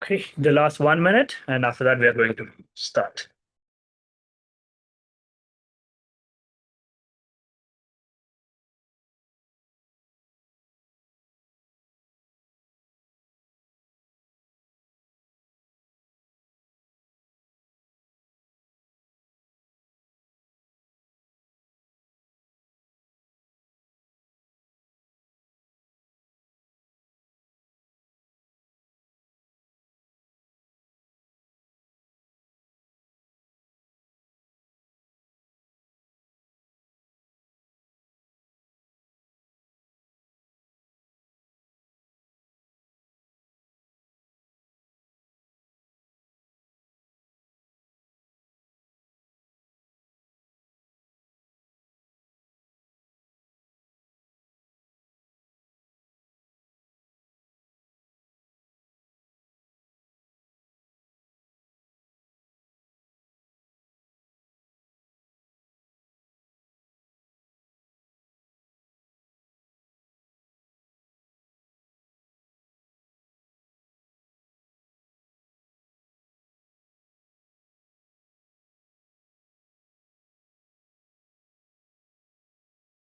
Okay, the last 1 minute, and after that, we are going to start.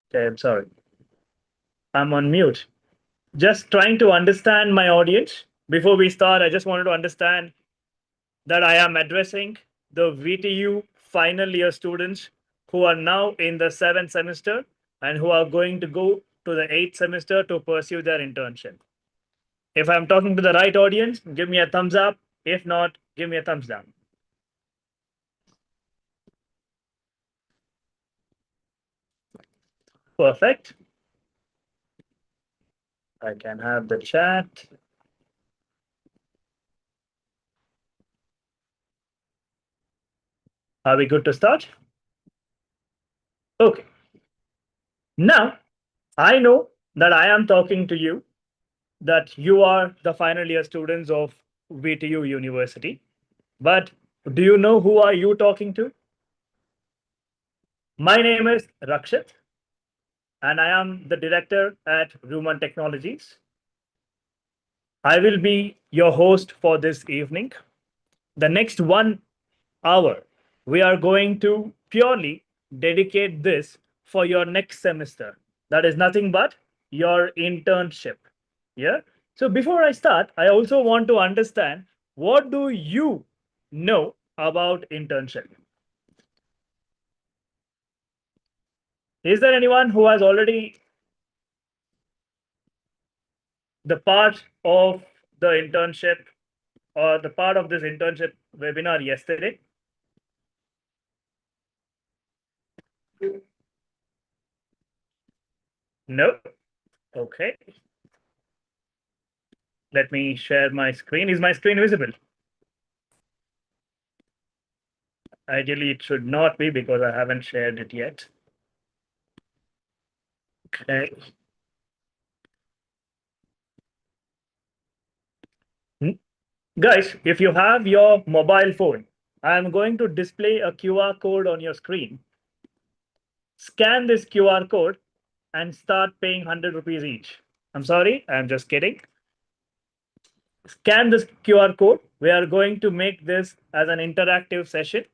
Okay, I'm sorry. I'm on mute. Just trying to understand my audience. Before we start, I just wanted to understand that I am addressing the VTU final year students who are now in the 7th semester and who are going to go to the 8th semester to pursue their internship. If I'm talking to the right audience, give me a thumbs up. If not, give me a thumbs down. Perfect. I can have the chat. Are we good to start? Okay. Now, I know that I am talking to you, that you are the final year students of VTU University. But do you know who are you talking to? My name is Rakshit, and I am the director at Rooman Technologies. I will be your host for this evening. The next 1 hour, we are going to purely dedicate this for your next semester. That is nothing but your internship. Yeah. So before I start, I also want to understand, what do you know about internship? Is there anyone who has already the part of the internship or the part of this internship webinar yesterday? No. Okay. Let me share my screen. Is my screen visible? Ideally, it should not be because I haven't shared it yet. Okay. Guys, if you have your mobile phone, I'm going to display a QR code on your screen. Scan this QR code and start paying 100 rupees each. I'm sorry, I'm just kidding. Scan this QR code. We are going to make this as an interactive session.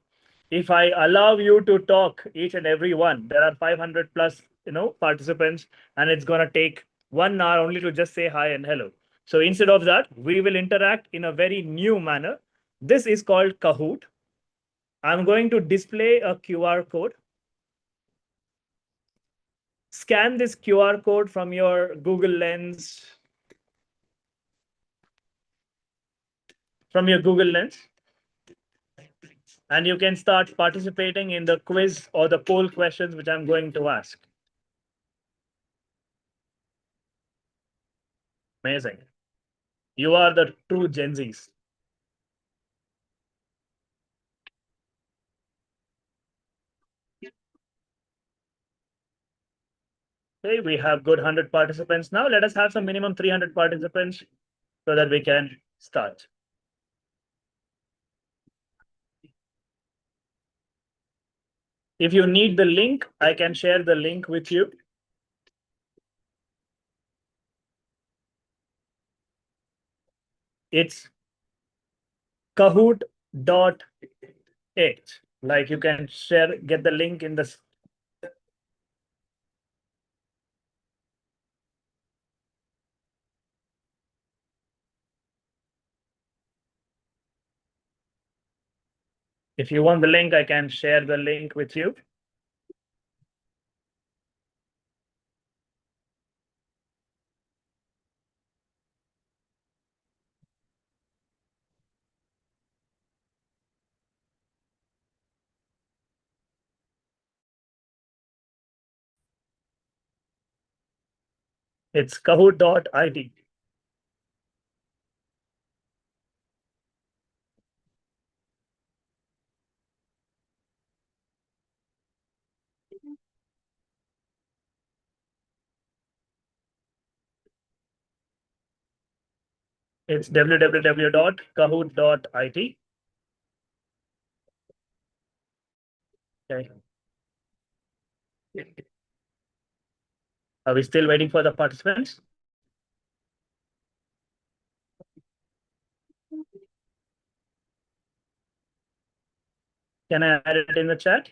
If I allow you to talk each and every one, there are 500 plus participants, and it's going to take 1 hour only to just say hi and hello. So instead of that, we will interact in a very new manner. This is called Kahoot. I'm going to display a QR code. Scan this QR code from your Google Lens. And you can start participating in the quiz or the poll questions which I'm going to ask. Amazing. You are the true Gen Zs. Okay, we have good 100 participants now. Let us have some minimum 300 participants so that we can start. If you need the link, I can share the link with you. It's kahoot.it. Like you can share, get the link in the. If you want the link, I can share the link with you. It's kahoot.it. It's www.kahoot.it. Okay. Are we still waiting for the participants? Can I add it in the chat?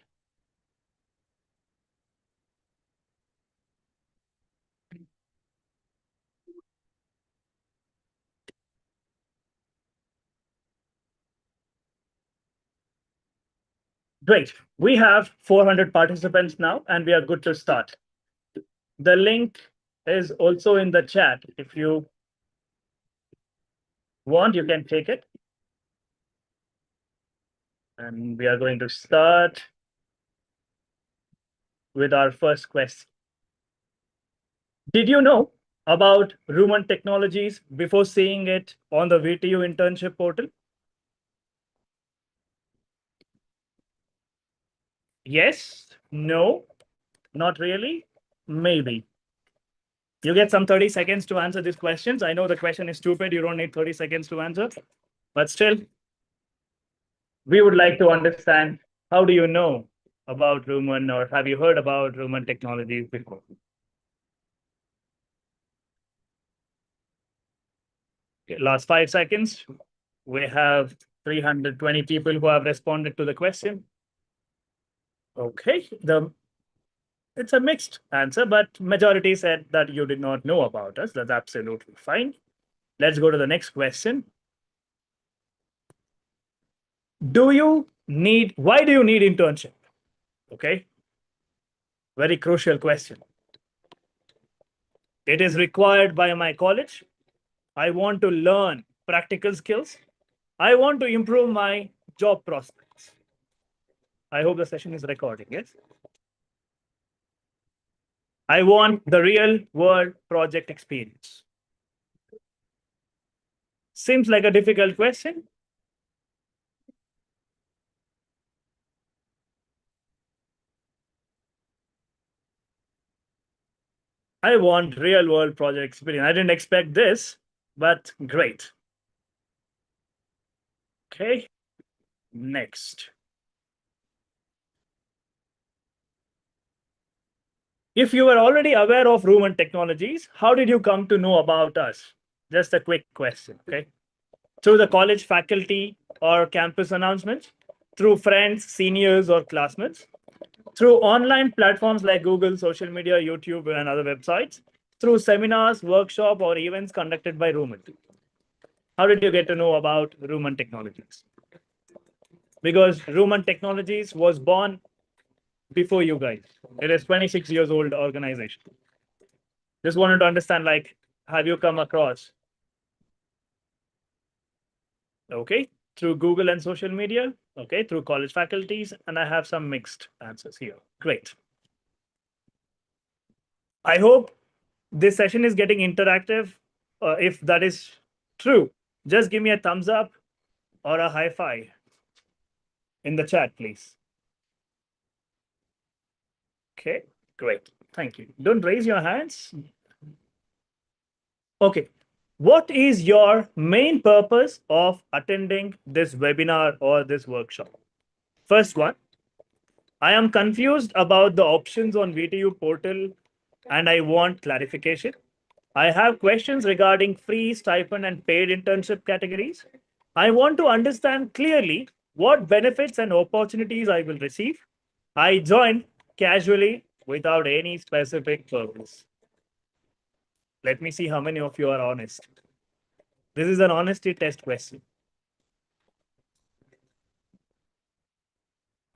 Great. We have 400 participants now, and we are good to start. The link is also in the chat. If you want, you can take it. And we are going to start with our first question. Did you know about Rooman Technologies before seeing it on the Vtu Internship portal? Yes, no, not really, maybe. You get some 30 seconds to answer these questions. I know the question is stupid. You don't need 30 seconds to answer, but still, we would like to understand, how do you know about Rooman, or have you heard about Rooman Technologies before? Okay, last 5 seconds. We have 320 people who have responded to the question. Okay, it's a mixed answer, but majority said that you did not know about us. That's absolutely fine. Let's go to the next question. Why do you need internship? Okay, very crucial question. It is required by my college. I want to learn practical skills. I want to improve my job prospects. I hope the session is recording, yes? I want the real world project experience. Seems like a difficult question. I want real world project experience. I didn't expect this, but great. Okay, next. If you were already aware of Rooman Technologies, how did you come to know about us? Just a quick question, okay? Through the college faculty or campus announcements, through friends, seniors, or classmates, through online platforms like Google, social media, YouTube, and other websites, through seminars, workshop, or events conducted by Rooman. How did you get to know about Rooman Technologies? Because Rooman Technologies was born before you guys. It is 26 years old organization. Just wanted to understand, like, have you come across? Okay, through Google and social media. Okay, through college faculties, and I have some mixed answers here. Great. I hope this session is getting interactive. If that is true, just give me a thumbs up or a high five in the chat, please. Okay, great. Thank you. Don't raise your hands. Okay. What is your main purpose of attending this webinar or this workshop? First one, I am confused about the options on VTU portal and I want clarification. I have questions regarding free, stipend, and paid internship categories. I want to understand clearly what benefits and opportunities I will receive. I join casually without any specific purpose. Let me see how many of you are honest. This is an honesty test question.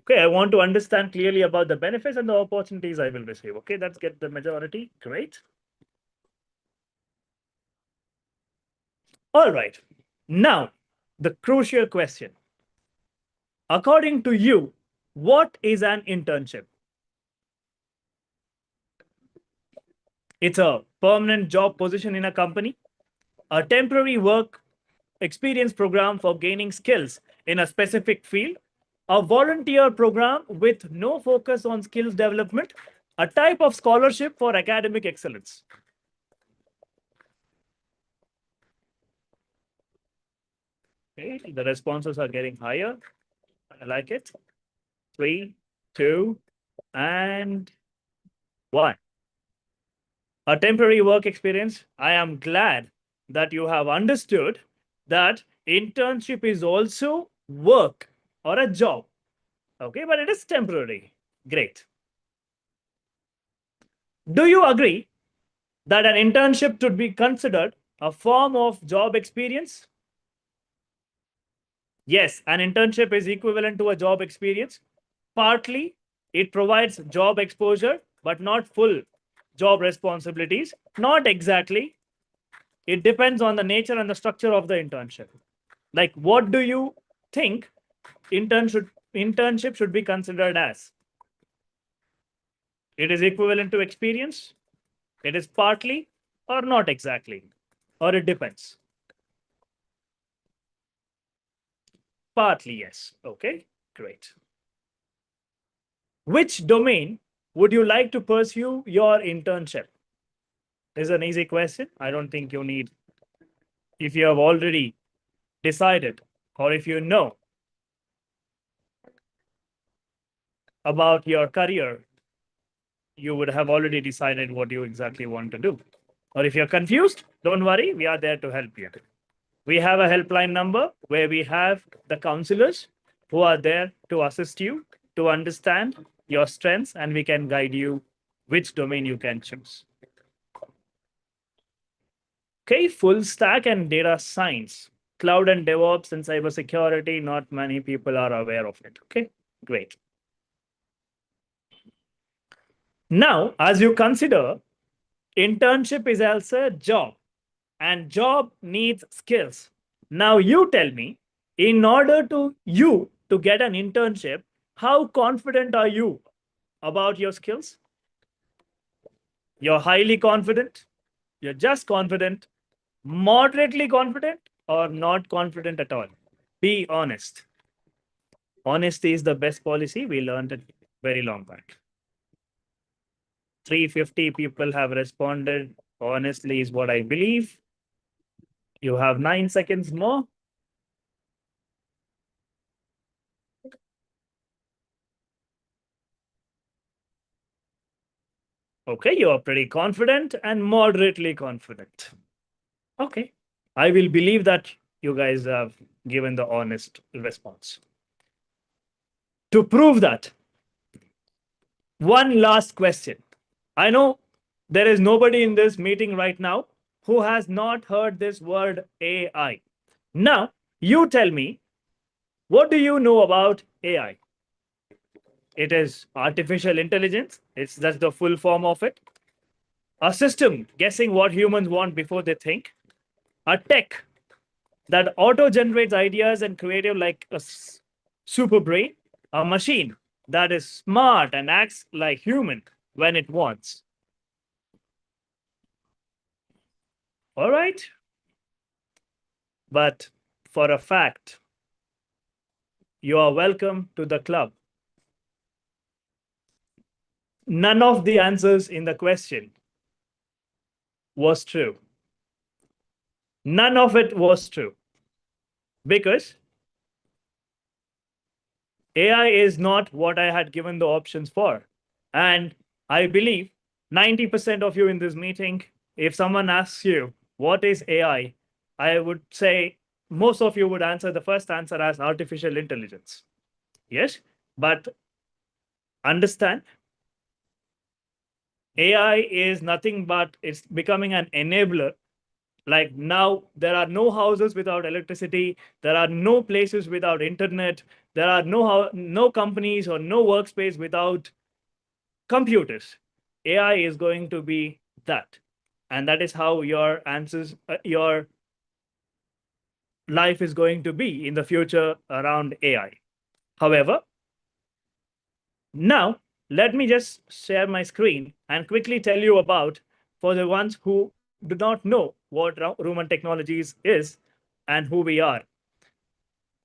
Okay, I want to understand clearly about the benefits and the opportunities I will receive. Okay, let's get the majority. Great. All right. Now, the crucial question. According to you, what is an internship? It's a permanent job position in a company, a temporary work experience program for gaining skills in a specific field, a volunteer program with no focus on skills development, a type of scholarship for academic excellence. Okay, the responses are getting higher. I like it. 3, 2, and 1. A temporary work experience. I am glad that you have understood that internship is also work or a job. Okay, but it is temporary. Great. Do you agree that an internship should be considered a form of job experience? Yes, an internship is equivalent to a job experience. Partly, it provides job exposure, but not full job responsibilities. Not exactly. It depends on the nature and the structure of the internship. Like, what do you think internship should be considered as? It is equivalent to experience. It is partly or not exactly, or it depends. Partly, yes. Okay, great. Which domain would you like to pursue your internship? This is an easy question. I don't think you need, if you have already decided or if you know about your career, you would have already decided what you exactly want to do. Or if you're confused, don't worry, we are there to help you. We have a helpline number where we have the counselors who are there to assist you to understand your strengths, and we can guide you which domain you can choose. Okay, full stack and data science, cloud and DevOps and cybersecurity, not many people are aware of it. Okay, great. Now, as you consider, internship is also a job and job needs skills. Now you tell me, in order to get an internship, how confident are you about your skills? You're highly confident, you're just confident, moderately confident, or not confident at all. Be honest. Honesty is the best policy. We learned it very long back. 350 people have responded. Honestly, is what I believe. You have 9 seconds more. Okay, you are pretty confident and moderately confident. Okay, I will believe that you guys have given the honest response. To prove that, one last question. I know there is nobody in this meeting right now who has not heard this word AI. Now, you tell me, what do you know about AI? It is artificial intelligence. That's the full form of it. A system guessing what humans want before they think. A tech that auto generates ideas and creative like a super brain. A machine that is smart and acts like human when it wants. All right. But for a fact, you are welcome to the club. None of the answers in the question was true. None of it was true. Because AI is not what I had given the options for. And I believe 90% of you in this meeting, if someone asks you, what is AI? I would say most of you would answer the first answer as artificial intelligence. Yes, but understand AI is nothing but it's becoming an enabler. Like now, there are no houses without electricity. There are no places without internet. There are no companies or no workspace without computers. AI is going to be that, and that is how your answers, your life is going to be in the future around AI. However, now let me just share my screen and quickly tell you about, for the ones who do not know what Rooman Technologies is and who we are.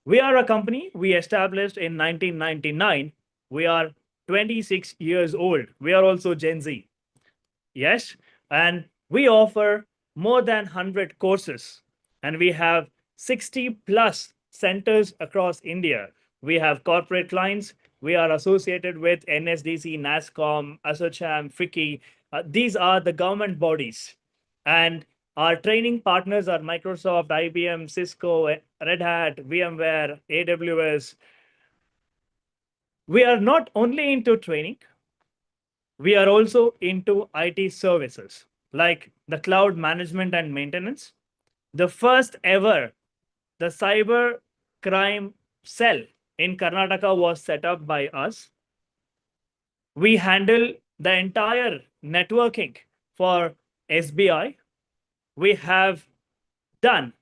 We are a company we established in 1999. We are 26 years old. We are also Gen Z. Yes. And we offer more than 100 courses, and we have 60 plus centers across India. We have corporate clients. We are associated with NSDC, NASCOM, ASSOCHAM, FICCI. These are the government bodies. And our training partners are Microsoft, IBM, Cisco, Red Hat, VMware, AWS. We are not only into training, we are also into IT services like the cloud management and maintenance. The first ever, the cyber crime cell in Karnataka was set up by us. We handle the entire networking for SBI. We have done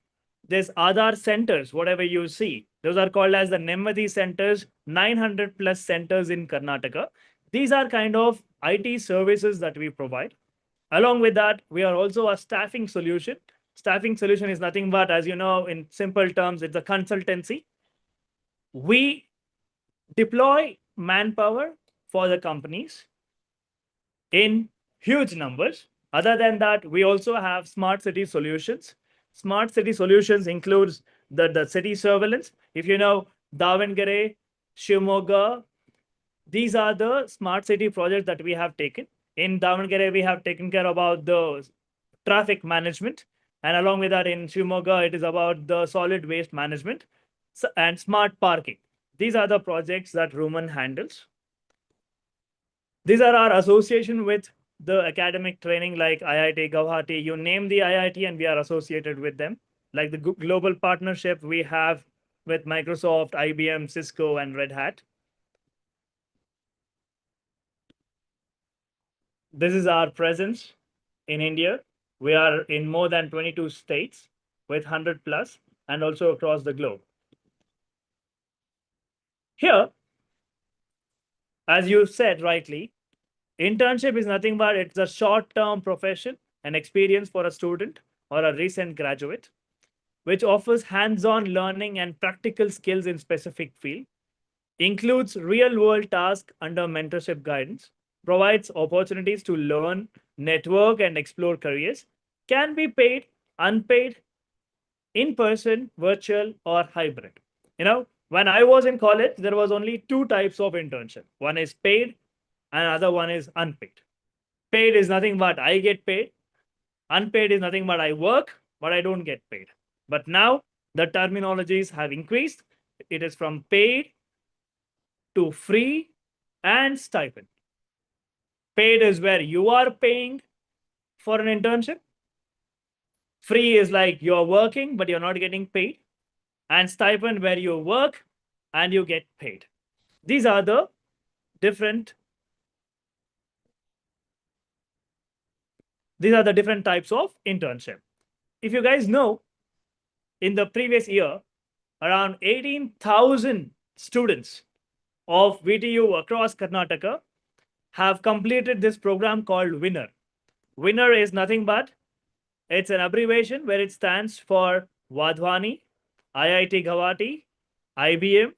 this Aadhaar centers, whatever you see. Those are called as the Nemmadi centers, 900 plus centers in Karnataka. These are kind of IT services that we provide. Along with that, we are also a staffing solution. Staffing solution is nothing but, as you know, in simple terms, it's a consultancy. We deploy manpower for the companies in huge numbers. Other than that, we also have smart city solutions. Smart city solutions includes the city surveillance. If you know Davangere, Shimoga, these are the smart city projects that we have taken. In Davangere, we have taken care about the traffic management. And along with that, in Shimoga, it is about the solid waste management and smart parking. These are the projects that Rooman handles. These are our association with the academic training like IIT Guwahati. You name the IIT and we are associated with them. Like the global partnership we have with Microsoft, IBM, Cisco, and Red Hat. This is our presence in India. We are in more than 22 states with 100 plus and also across the globe. Here, as you said rightly, internship is nothing but it's a short-term profession, an experience for a student or a recent graduate, which offers hands-on learning and practical skills in specific field, includes real-world tasks under mentorship guidance, provides opportunities to learn, network, and explore careers, can be paid, unpaid, in-person, virtual, or hybrid. You know, when I was in college, there was only two types of internship. One is paid, and other one is unpaid. Paid is nothing but I get paid. Unpaid is nothing but I work, but I don't get paid. But now the terminologies have increased. It is from paid to free and stipend. Paid is where you are paying for an internship. Free is like you're working, but you're not getting paid. And stipend where you work and you get paid. These are the different types of internship. If you guys know, in the previous year, around 18,000 students of VTU across Karnataka have completed this program called WINNER. WINNER is nothing but it's an abbreviation where it stands for Vadhwani, IIT Guwahati, IBM,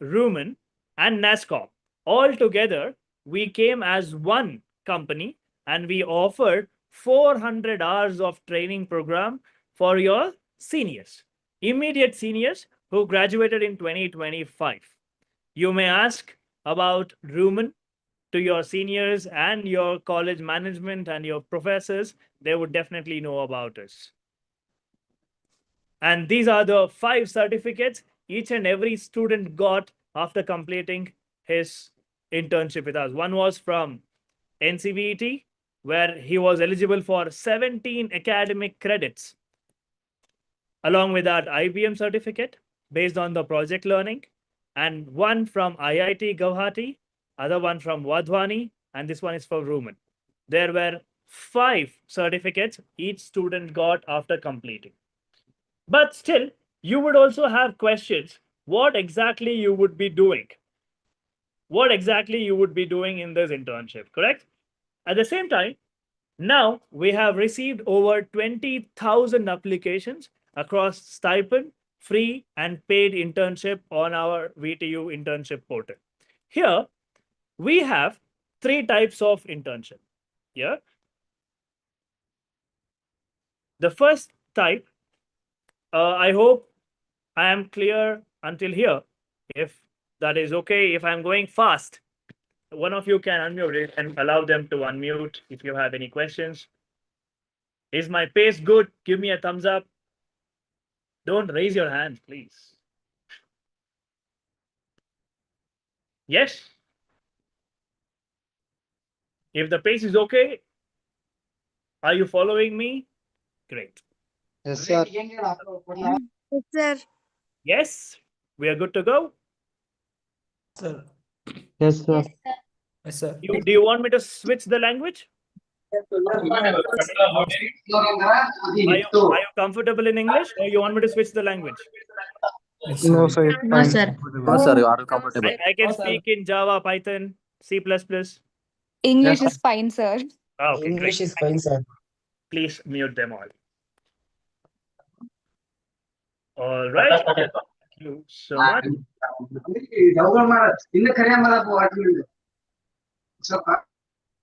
Rooman, and NASCOM. All together, we came as one company and we offered 400 hours of training program for your seniors, immediate seniors who graduated in 2025. You may ask about Rooman to your seniors and your college management and your professors. They would definitely know about us. And these are the 5 certificates each and every student got after completing his internship with us. One was from NCVET, where he was eligible for 17 academic credits, along with that IBM certificate based on the project learning, and one from IIT Guwahati, other one from Wadhwani, and this one is for Rooman. There were 5 certificates each student got after completing. But still, you would also have questions. What exactly you would be doing? What exactly you would be doing in this internship, correct? At the same time, now we have received over 20,000 applications across stipend, free, and paid internship on our VTU internship portal. Here, we have 3 types of internship. Yeah. The first type, I hope I am clear until here. If that is okay, if I'm going fast, one of you can unmute it and allow them to unmute if you have any questions. Is my pace good? Give me a thumbs up. Don't raise your hand, please. Yes? If the pace is okay, are you following me? Great. Yes, sir. Yes, sir. Yes? We are good to go? Sir. Yes, sir. Yes, sir. Do you want me to switch the language? Are you comfortable in English or you want me to switch the language? Yes, No, sir. sir. It's No, fine. sir. No, sir, you are comfortable. I can No, sir. speak in Java, Python, C++. English Yes, is fine, sir. Okay, great. English is fine, sir. Please mute them all. All right. Thank you so much.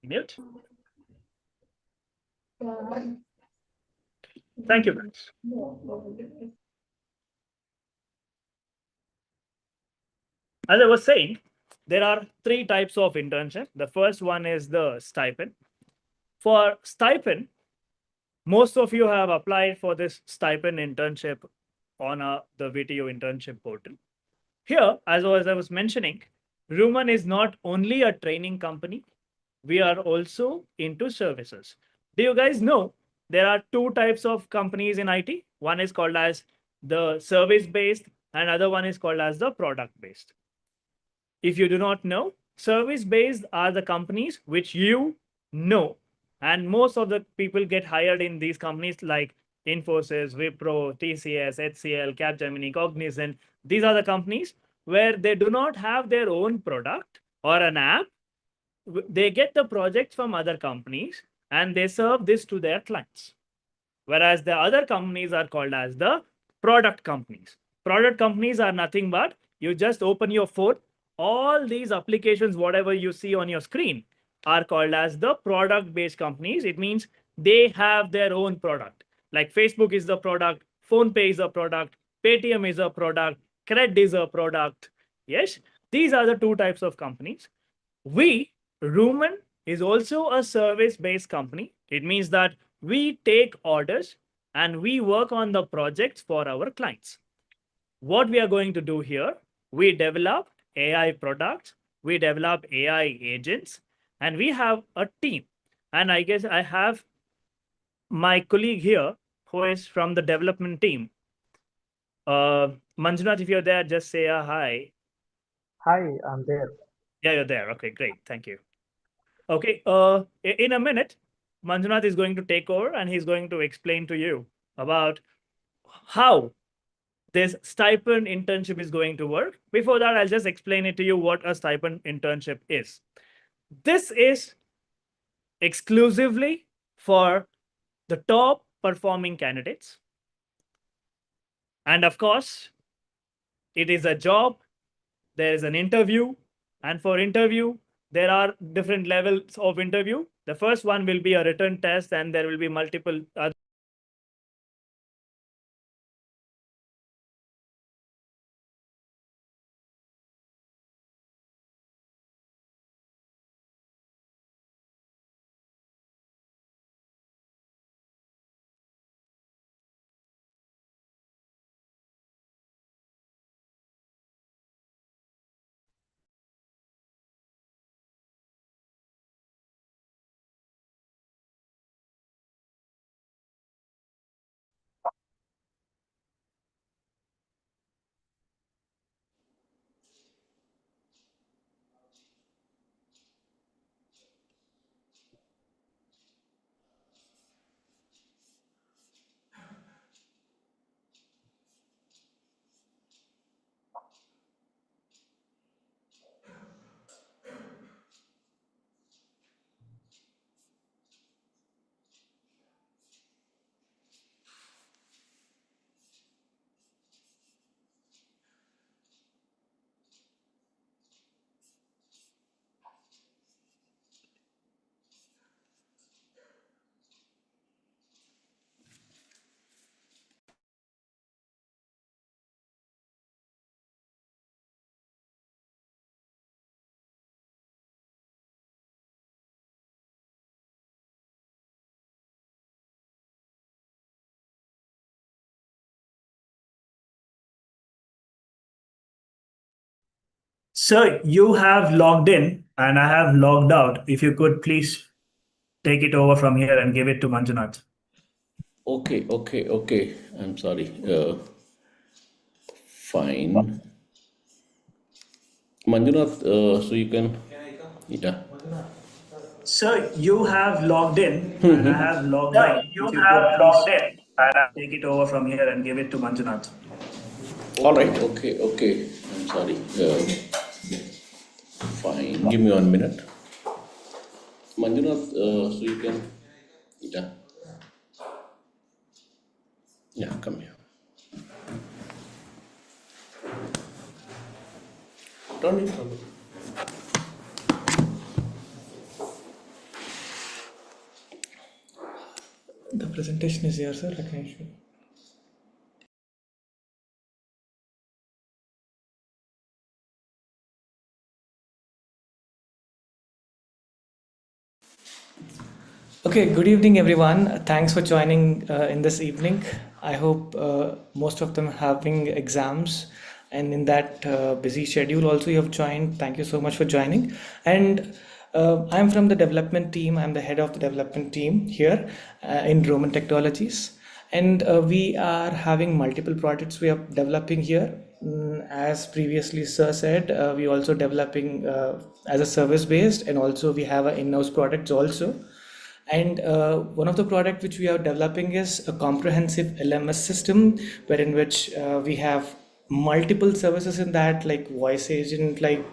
Mute. Thank you, guys. As I was saying, there are 3 types of internship. The first one is the stipend. For stipend, most of you have applied for this stipend internship on the VTU internship portal. Here, as I was mentioning, Rooman is not only a training company, we are also into services. Do you guys know there are 2 types of companies in IT? One is called as the service based, and other one is called as the product based. If you do not know, service based are the companies which you know, and most of the people get hired in these companies like Infosys, Wipro, TCS, HCL, Capgemini, Cognizant. These are the companies where they do not have their own product or an app. They get the projects from other companies and they serve this to their clients. Whereas the other companies are called as the product companies. Product companies are nothing but you just open your phone, all these applications, whatever you see on your screen, are called as the product based companies. It means they have their own product. Like Facebook is the product, PhonePe is a product, Paytm is a product, Cred is a product. Yes, these are the 2 types of companies. We, Rooman, is also a service based company. It means that we take orders and we work on the projects for our clients. What we are going to do here, we develop AI products, we develop AI agents, and we have a team. And I guess I have my colleague here who is from the development team. Manjunath, if you're there, just say a hi. Hi, I'm there. Yeah, you're there. Okay, great. Thank you. Okay, in a minute, Manjunath is going to take over and he's going to explain to you about how this stipend internship is going to work. Before that, I'll just explain it to you what a stipend internship is. This is exclusively for the top performing candidates. And of course, it is a job, there is an interview, and for interview, there are different levels of interview. The first one will be a written test, and there will be multiple other Sir, you have logged in and I have logged out. If you could please take it over from here and give it to Manjunath. Okay. I'm sorry. Fine. Manjunath, so you can. Yeah. Sir, you have logged in and I have logged out. You If you have could logged please in and take it over from here and give it to Manjunath. All right. Okay. I'm sorry. Fine. Give me 1 minute. Manjunath, so you can. Yeah. Yeah, come here. Turn it on. The presentation is here, sir. I can show. Okay, good evening, everyone. Thanks for joining in this evening. I hope most of them having exams, and in that busy schedule also you have joined. Thank you so much for joining. And I'm from the development team. I'm the head of the development team here in Rooman Technologies. And we are having multiple projects we are developing here. As previously sir said, we also developing as a service based, and also we have a in-house products also. And one of the product which we are developing is a comprehensive LMS system, wherein which we have multiple services in that, like voice agent, like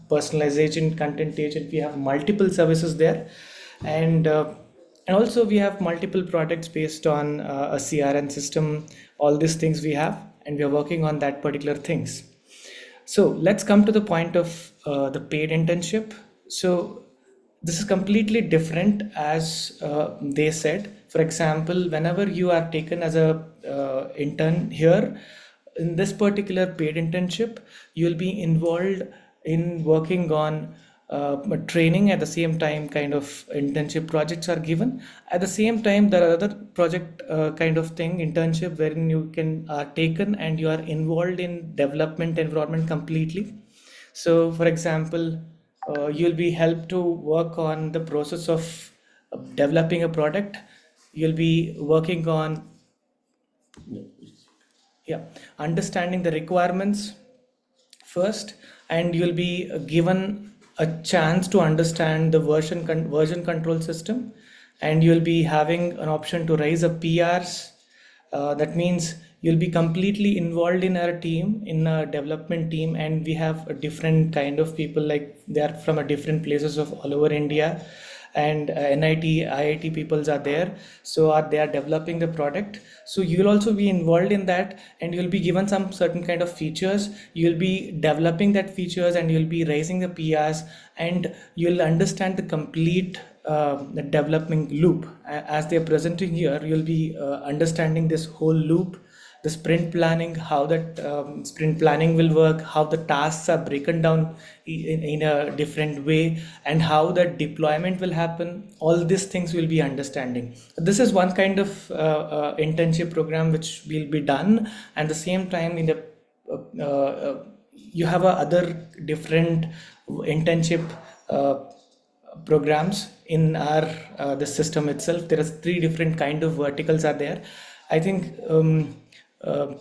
personalized agent, content agent. We have multiple services there, and also we have multiple products based on a CRM system. All these things we have, and we are working on that particular things. So let's come to the point of the paid internship. So this is completely different, as they said. For example, whenever you are taken as a intern here, in this particular paid internship, you'll be involved in working on training. At the same time, kind of internship projects are given. At the same time, there are other project kind of thing, internship, wherein you can taken and you are involved in development environment completely. So for example, you'll be helped to work on the process of developing a product. You'll be working on understanding the requirements first, and you'll be given a chance to understand the version control system, and you'll be having an option to raise a PRs. That means you'll be completely involved in our team, in a development team, and we have a different kind of people, like they are from a different places of all over India, and NIT, IIT peoples are there. So they are developing the product. So you'll also be involved in that, and you'll be given some certain kind of features. You'll be developing that features, and you'll be raising the PRs, and you'll understand the complete the development loop. As they're presenting here, you'll be understanding this whole loop, the sprint planning, how that sprint planning will work, how the tasks are broken down in a different way, and how that deployment will happen. All these things will be understanding. This is one kind of internship program which will be done. And the same time, in the you have a other different internship programs in our the system itself. There are three different kind of verticals are there. I think uh,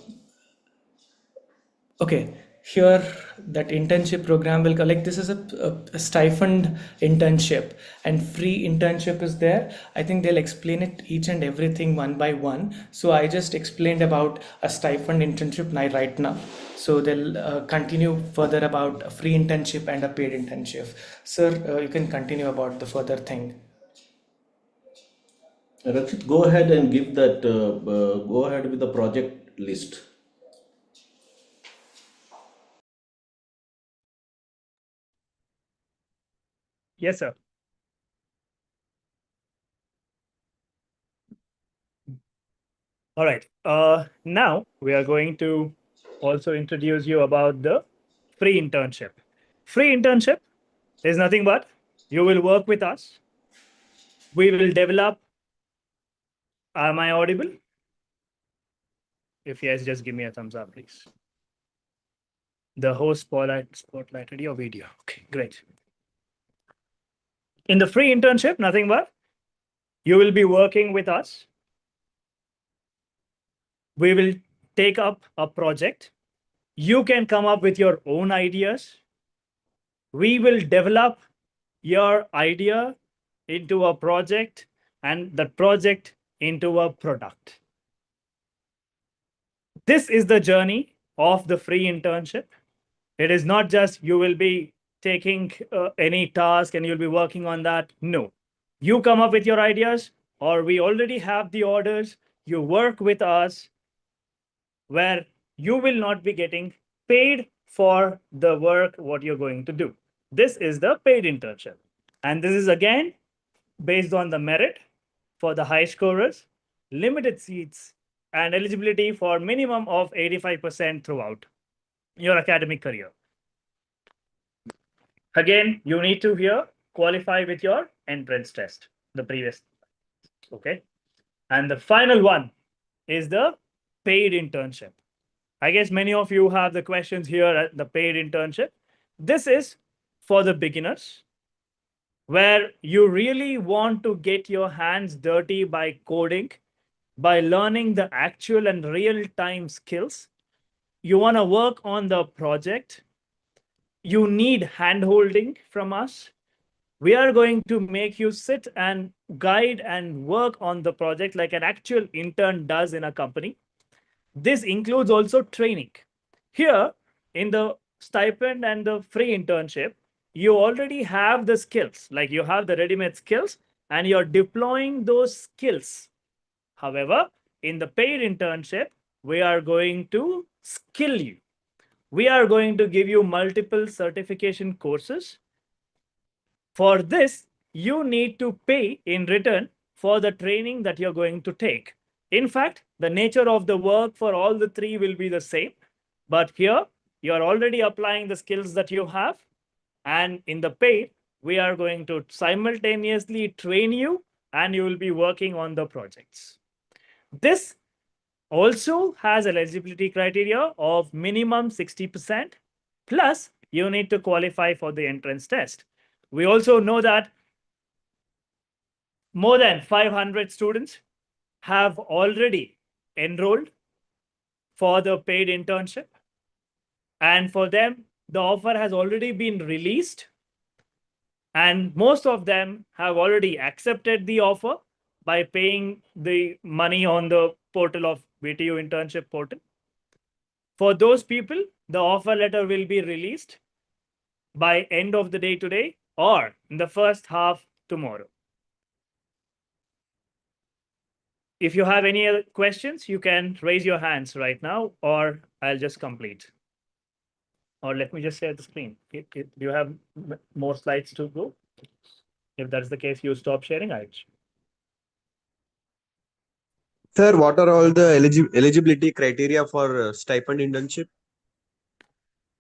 okay, here that internship program will collect. This is a stipend internship, and free internship is there. I think they'll explain it each and everything one by one. So I just explained about a stipend internship right now. So they'll continue further about a free internship and a paid internship. Sir, you can continue about the further thing. Rakshit, go ahead and give that. Go ahead with the project list. Yes, sir. All right. Now we are going to also introduce you about the free internship. Free internship is nothing but you will work with us. We will develop. Am I audible? If yes, just give me a thumbs up, please. The host spotlighted your video. Okay, great. In the free internship, nothing but you will be working with us. We will take up a project. You can come up with your own ideas. We will develop your idea into a project and the project into a product. This is the journey of the free internship. It is not just you will be taking any task and you'll be working on that. No, you come up with your ideas, or we already have the orders. You work with us where you will not be getting paid for the work what you're going to do. This is the paid internship. And this is again based on the merit for the high scorers, limited seats, and eligibility for minimum of 85% throughout your academic career. Again, you need to here qualify with your entrance test, the previous. Okay. And the final one is the paid internship. I guess many of you have the questions here at the paid internship. This is for the beginners, where you really want to get your hands dirty by coding, by learning the actual and real-time skills. You want to work on the project. You need hand-holding from us. We are going to make you sit and guide and work on the project like an actual intern does in a company. This includes also training. Here, in the stipend and the free internship, you already have the skills, like you have the ready-made skills, and you're deploying those skills. However, in the paid internship, we are going to skill you. We are going to give you multiple certification courses. For this, you need to pay in return for the training that you're going to take. In fact, the nature of the work for all the three will be the same. But here, you're already applying the skills that you have. And in the paid, we are going to simultaneously train you and you will be working on the projects. This also has eligibility criteria of minimum 60%, plus you need to qualify for the entrance test. We also know that more than 500 students have already enrolled for the paid internship. And for them, the offer has already been released. And most of them have already accepted the offer by paying the money on the portal of Vtu Internship portal. For those people, the offer letter will be released by end of the day today or in the first half tomorrow. If you have any other questions, you can raise your hands right now, or I'll just complete. Or let me just share the screen. Do you have more slides to go? If that's the case, you stop sharing. Sir, what are all the eligibility criteria for stipend internship?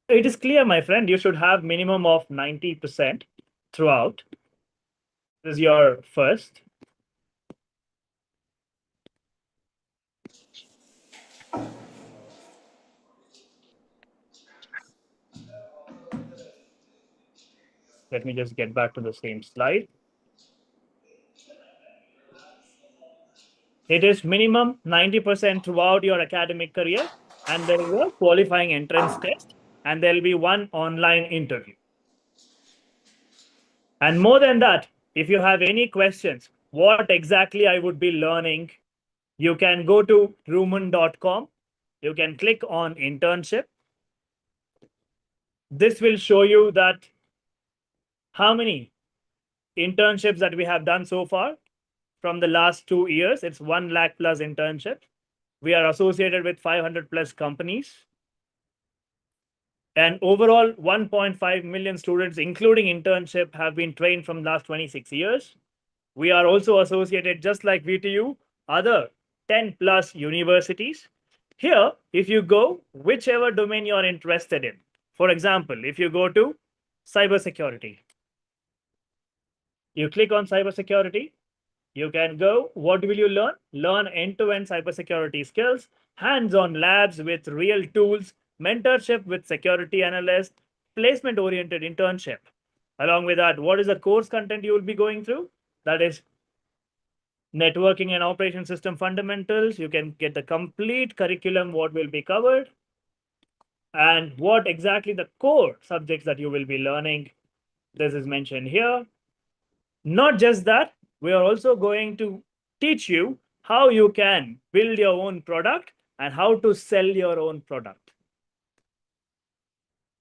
It is clear, my friend. You should have minimum of 90% throughout. This is your first. Let me just get back to the same slide. It is minimum 90% throughout your academic career, and there is a qualifying entrance test, and there will be one online interview. And more than that, if you have any questions, what exactly I would be learning, you can go to Rooman.com. You can click on internship. This will show you that how many internships that we have done so far from the last 2 years. It's 1 lakh plus internship. We are associated with 500 plus companies. And overall, 1.5 million students, including internship, have been trained from last 26 years. We are also associated, just like VTU, other 10 plus universities. Here, if you go, whichever domain you're interested in. For example, if you go to cybersecurity, you click on cybersecurity, you can go, what will you learn? Learn end-to-end cybersecurity skills, hands-on labs with real tools, mentorship with security analyst, placement-oriented internship. Along with that, what is the course content you will be going through? That is networking and operation system fundamentals. You can get the complete curriculum, what will be covered, and what exactly the core subjects that you will be learning. This is mentioned here. Not just that, we are also going to teach you how you can build your own product and how to sell your own product.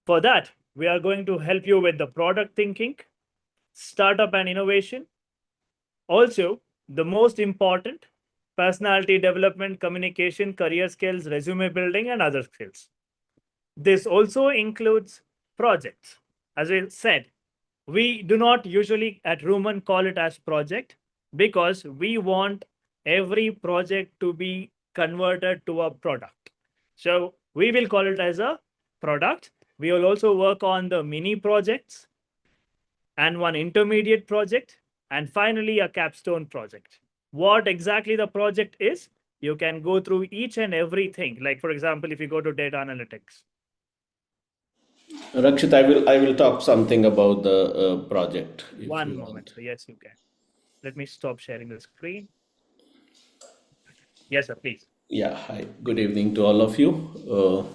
For that, we are going to help you with the product thinking, startup and innovation. Also, the most important, personality development, communication, career skills, resume building, and other skills. This also includes projects. As I said, we do not usually at Rooman call it as project because we want every project to be converted to a product. So we will call it as a product. We will also work on the mini projects and one intermediate project, and finally a capstone project. What exactly the project is, you can go through each and everything. Like for example, if you go to data analytics. Rakshit, I will talk something about the project. If One you moment. want. Yes, you can. Let me stop sharing the screen. Yes, sir, please. Yeah, hi. Good evening to all of you.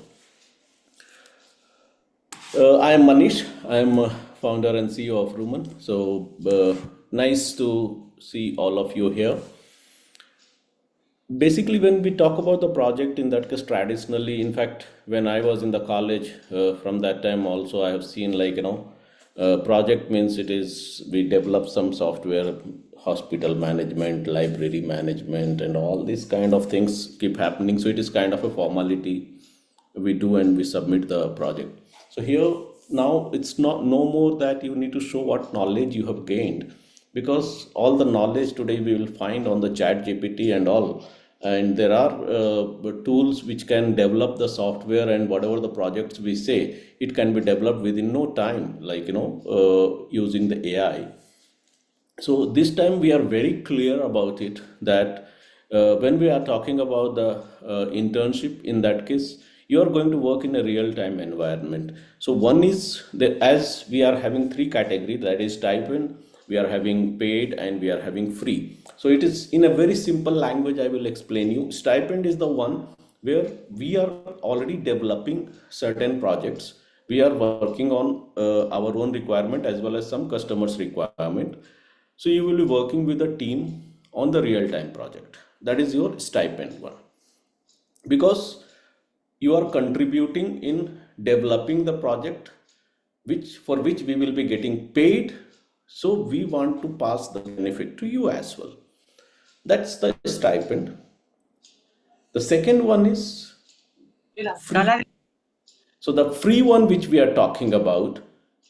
I am Manish. I am founder and CEO of Rooman. So nice to see all of you here. Basically, when we talk about the project, in that case, traditionally, in fact, when I was in the college, from that time also, I have seen project means it is we develop some software, hospital management, library management, and all these kind of things keep happening. So it is kind of a formality we do and we submit the project. So here now it's not no more that you need to show what knowledge you have gained, because all the knowledge today we will find on the chat GPT and all, and there are tools which can develop the software, and whatever the projects we say, it can be developed within no time, using the AI. So this time we are very clear about it that when we are talking about the internship, in that case, you are going to work in a real-time environment. So one is that as we are having three categories, that is stipend, we are having paid, and we are having free. So it is in a very simple language I will explain you. Stipend is the one where we are already developing certain projects. We are working on our own requirement as well as some customers' requirement. So you will be working with a team on the real-time project. That is your stipend one. Because you are contributing in developing the project for which we will be getting paid. So we want to pass the benefit to you as well. That's the stipend. The second one is free. So the free one which we are talking about,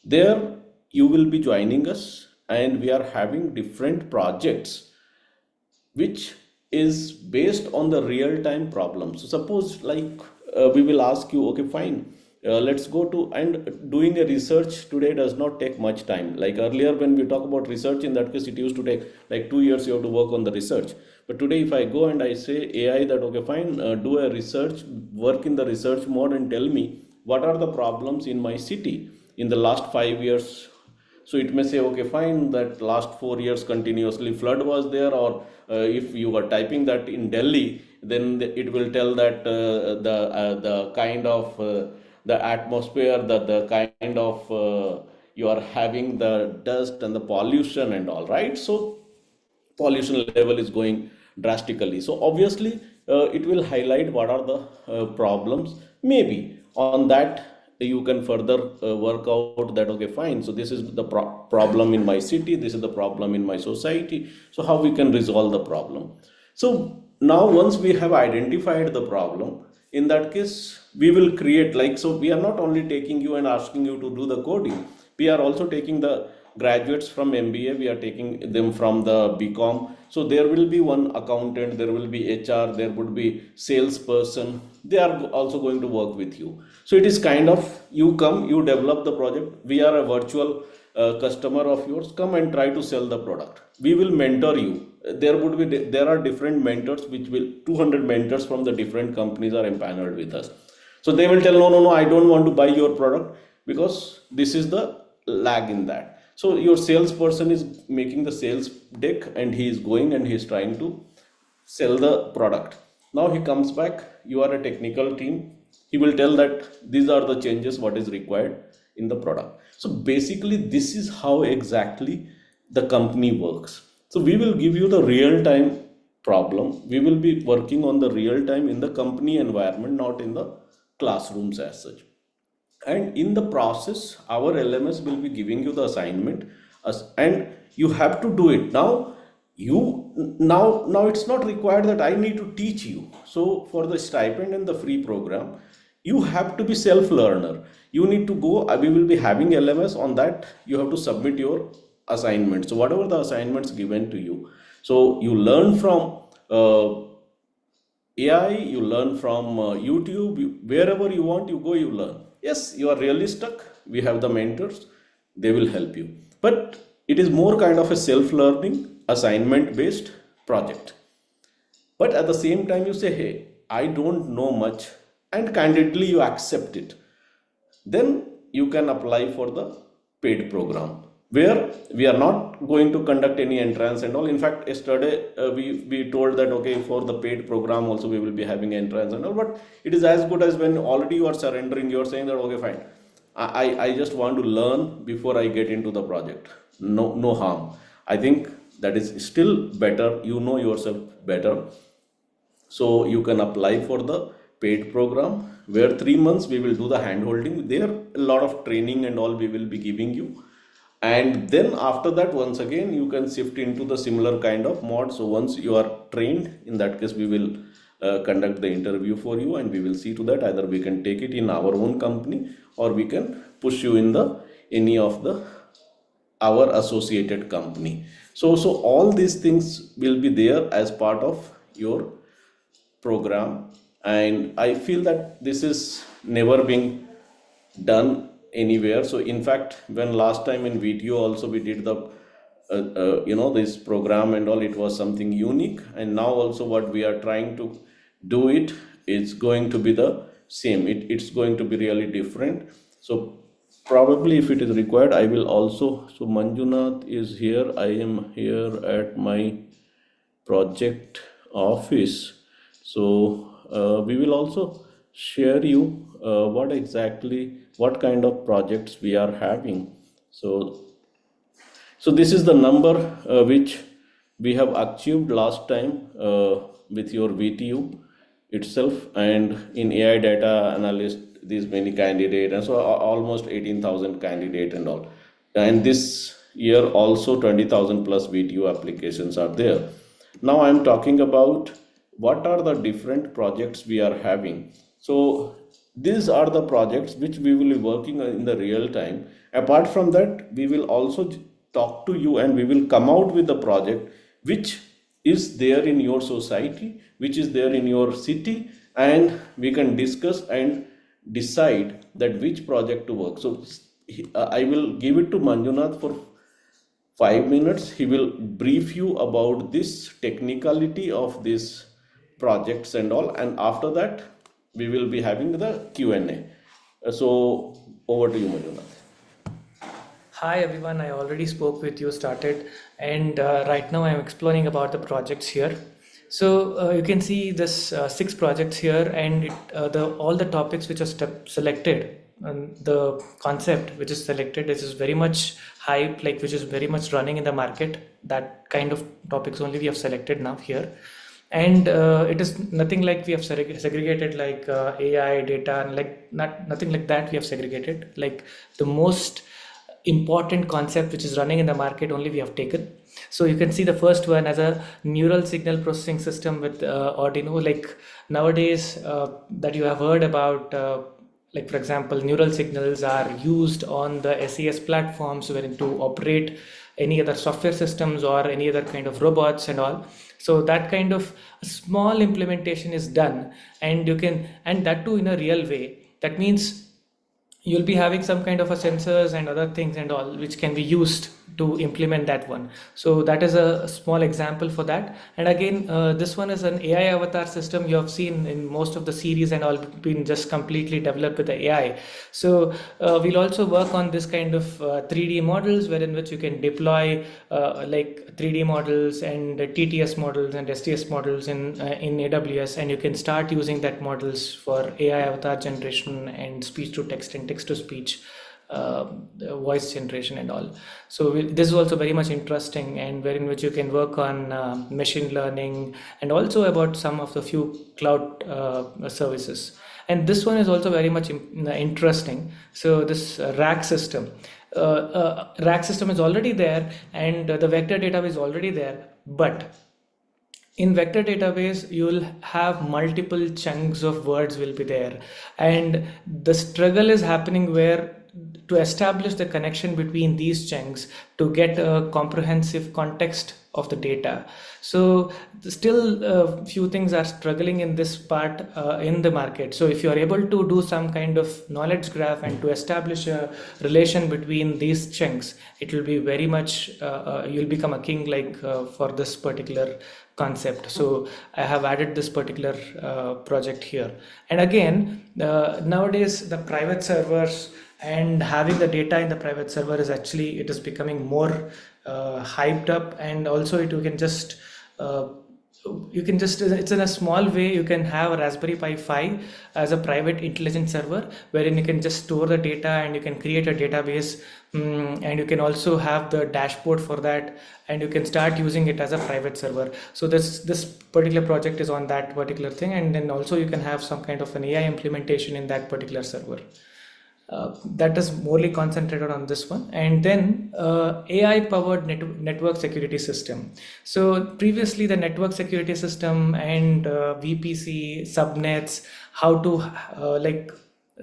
there you will be joining us and we are having different projects which is based on the real-time problem. So suppose we will ask you, okay, fine, let's go to, and doing a research today does not take much time. Like earlier when we talk about research, in that case it used to take like 2 years you have to work on the research. But today if I go and I say AI that, okay, fine, do a research, work in the research mode and tell me what are the problems in my city in the last 5 years. So it may say, okay, fine, that last 4 years continuously flood was there, or if you were typing that in Delhi, then it will tell that the kind of the atmosphere, the kind of you are having the dust and the pollution and all, right? So pollution level is going drastically. So obviously it will highlight what are the problems. Maybe on that you can further work out that, okay, fine, so this is the problem in my city, this is the problem in my society, so how we can resolve the problem. So now once we have identified the problem, in that case we will create, so we are not only taking you and asking you to do the coding, we are also taking the graduates from MBA, we are taking them from the BCom. So there will be one accountant, there will be HR, there would be salesperson. They are also going to work with you. So it is kind of, you come, you develop the project. We are a virtual customer of yours. Come and try to sell the product. We will mentor you. There are different mentors, which will 200 mentors from the different companies are empaneled with us. So they will tell, no, I don't want to buy your product because this is the lag in that. So your salesperson is making the sales deck and he is going and he is trying to sell the product. Now he comes back, you are a technical team, he will tell that these are the changes what is required in the product. So basically this is how exactly the company works. So we will give you the real time problem, we will be working on the real time in the company environment, not in the classrooms as such. And in the process our LMS will be giving you the assignment and you have to do it. Now it's not required that I need to teach you. So for the stipend and the free program, you have to be self-learner. You need to go, we will be having LMS on that, you have to submit your assignment. So whatever the assignments given to you, so you learn from AI, you learn from YouTube, wherever you want, you go, you learn. Yes, you are really stuck, we have the mentors, they will help you. But it is more kind of a self-learning, assignment-based project. But at the same time, you say, hey, I don't know much, and candidly you accept it. Then you can apply for the paid program, where we are not going to conduct any entrance and all. In fact, yesterday we told that, okay, for the paid program also we will be having entrance and all, but it is as good as when already you are surrendering, you are saying that, okay, fine, I just want to learn before I get into the project. No harm. I think that is still better, you know yourself better. So you can apply for the paid program, where 3 months we will do the hand holding. There a lot of training and all we will be giving you. And then after that, once again, you can shift into the similar kind of mod. So once you are trained, in that case, we will conduct the interview for you and we will see to that either we can take it in our own company or we can push you in any of our associated company. So all these things will be there as part of your program. And I feel that this is never being done anywhere. So in fact, when last time in Vtu also we did the this program and all, it was something unique. And now also what we are trying to do it is going to be the same. It's going to be really different. So probably if it is required, I will also, so Manjunath is here, I am here at my project office. So we will also share you what kind of projects we are having. So this is the number which we have achieved last time with your VTU itself, and in AI data analyst, these many candidates, and so almost 18,000 candidate and all. And this year also 20,000 plus VTU applications are there. Now I'm talking about what are the different projects we are having. So these are the projects which we will be working in the real time. Apart from that, we will also talk to you and we will come out with the project which is there in your society, which is there in your city, and we can discuss and decide that which project to work. So I will give it to Manjunath for 5 minutes. He will brief you about this technicality of these projects and all, and after that we will be having the Q&A. So over to you, Manjunath. Hi everyone, I already spoke with you, started, and right now I'm exploring about the projects here. So you can see this 6 projects here, and all the topics which are selected, and the concept which is selected is very much hype, like which is very much running in the market. That kind of topics only we have selected now here. And it is nothing like we have segregated like AI data, and like nothing like that we have segregated. Like the most important concept which is running in the market only we have taken. So you can see the first one as a neural signal processing system with Arduino. Like nowadays that you have heard about, like for example, neural signals are used on the SES platforms wherein to operate any other software systems or any other kind of robots and all. So that kind of small implementation is done, and that too in a real way. That means you'll be having some kind of a sensors and other things and all which can be used to implement that one. So that is a small example for that. And again, this one is an AI avatar system you have seen in most of the series and all been just completely developed with the AI. So we'll also work on this kind of 3D models wherein which you can deploy like 3D models and TTS models and STS models in AWS, and you can start using that models for AI avatar generation and speech to text and text to speech, voice generation and all. So this is also very much interesting, and wherein which you can work on machine learning and also about some of the few cloud services. And this one is also very much interesting. So this rack system is already there, and the vector database is already there, but in vector database you will have multiple chunks of words will be there, and the struggle is happening where to establish the connection between these chunks to get a comprehensive context of the data. So still a few things are struggling in this part in the market. So if you are able to do some kind of knowledge graph and to establish a relation between these chunks, it will be very much you'll become a king like for this particular concept. So I have added this particular project here. And again, nowadays the private servers and having the data in the private server is actually, it is becoming more hyped up, and also you can just it's in a small way you can have a Raspberry Pi 5 as a private intelligence server wherein you can just store the data and you can create a database, and you can also have the dashboard for that, and you can start using it as a private server. So this particular project is on that particular thing, and then also you can have some kind of an AI implementation in that particular server. That is morely concentrated on this one. And then AI powered network security system. So previously the network security system and VPC subnets, how to like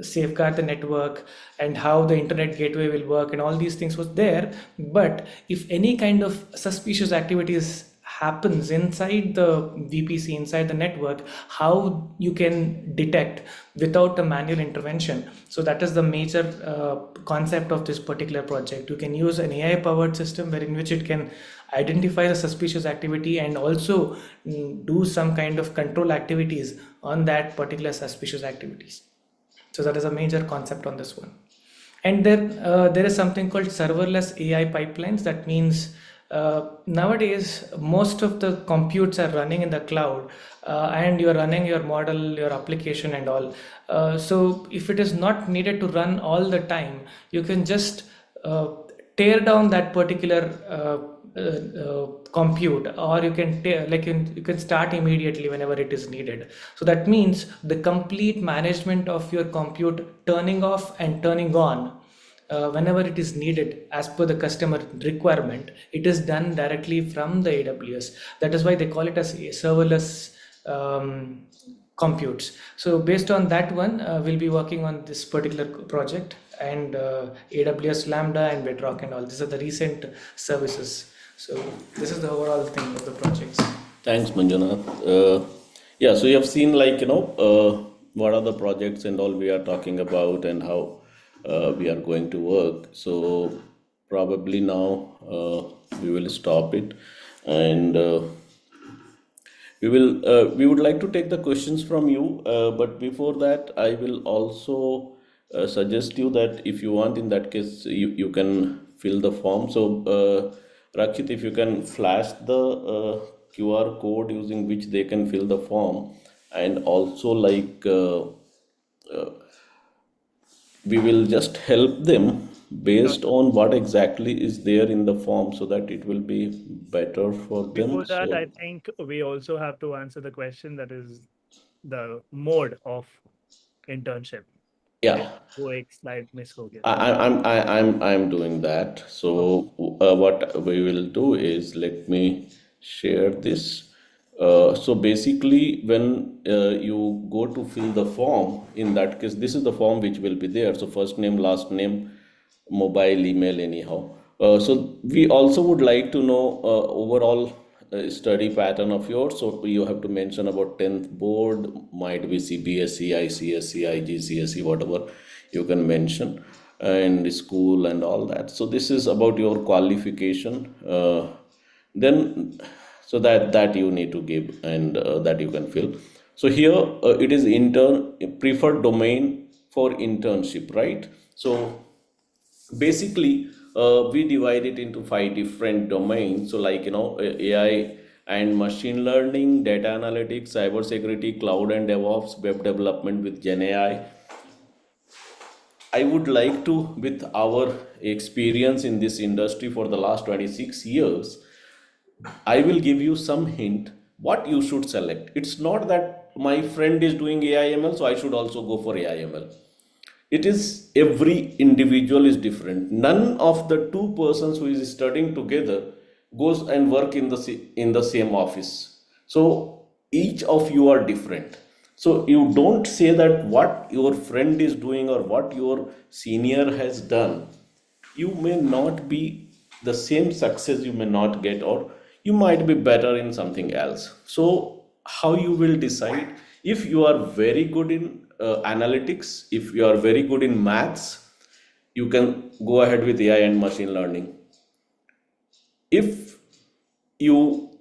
safeguard the network and how the internet gateway will work and all these things was there. But if any kind of suspicious activities happens inside the VPC, inside the network, how you can detect without a manual intervention. So that is the major concept of this particular project. You can use an AI powered system wherein which it can identify the suspicious activity and also do some kind of control activities on that particular suspicious activities. So that is a major concept on this one. And then there is something called serverless AI pipelines. That means nowadays most of the computes are running in the cloud, and you're running your model, your application and all. So if it is not needed to run all the time, you can just tear down that particular compute, or you can you can start immediately whenever it is needed. So that means the complete management of your compute, turning off and turning on whenever it is needed as per the customer requirement, it is done directly from the AWS. That is why they call it as serverless computes. So based on that one, we'll be working on this particular project, and AWS Lambda and Bedrock and all. These are the recent services. So this is the overall thing of the projects. Thanks, Manjunath. Yeah, so you have seen what are the projects and all we are talking about and how we are going to work. So probably now we will stop it, and we would like to take the questions from you. But before that, I will also suggest you that if you want, in that case, you can fill the form. So Rakshit, if you can flash the QR code using which they can fill the form, and also we will just help them based on what exactly is there in the form, so that it will be better for them. Before that, So, I think we also have to answer the question that is the mode of internship. yeah, वो एक slide miss हो गया. I'm doing that. So what we will do is, let me share this. So basically, when you go to fill the form, in that case, this is the form which will be there. So first name, last name, mobile, email, anyhow. So we also would like to know overall study pattern of yours. So you have to mention about 10th board, might be CBSE, ICSE, IGCSE, whatever you can mention. and school and all that. So this is about your qualification. Then so that you need to give, and that you can fill. So here it is preferred domain for internship, right? So basically we divide it into 5 different domains. So like AI and machine learning, data analytics, cyber security, cloud and DevOps, web development with Gen AI. I would like to, with our experience in this industry for the last 26 years, I will give you some hint what you should select. It's not that my friend is doing AI/ML, so I should also go for AI/ML. It is every individual is different. None of the two persons who is studying together goes and work in the same office. So each of you are different. So you don't say that what your friend is doing or what your senior has done, you may not be the same success, you may not get, or you might be better in something else. So how you will decide? If you are very good in analytics, if you are very good in maths, you can go ahead with AI and machine learning. If you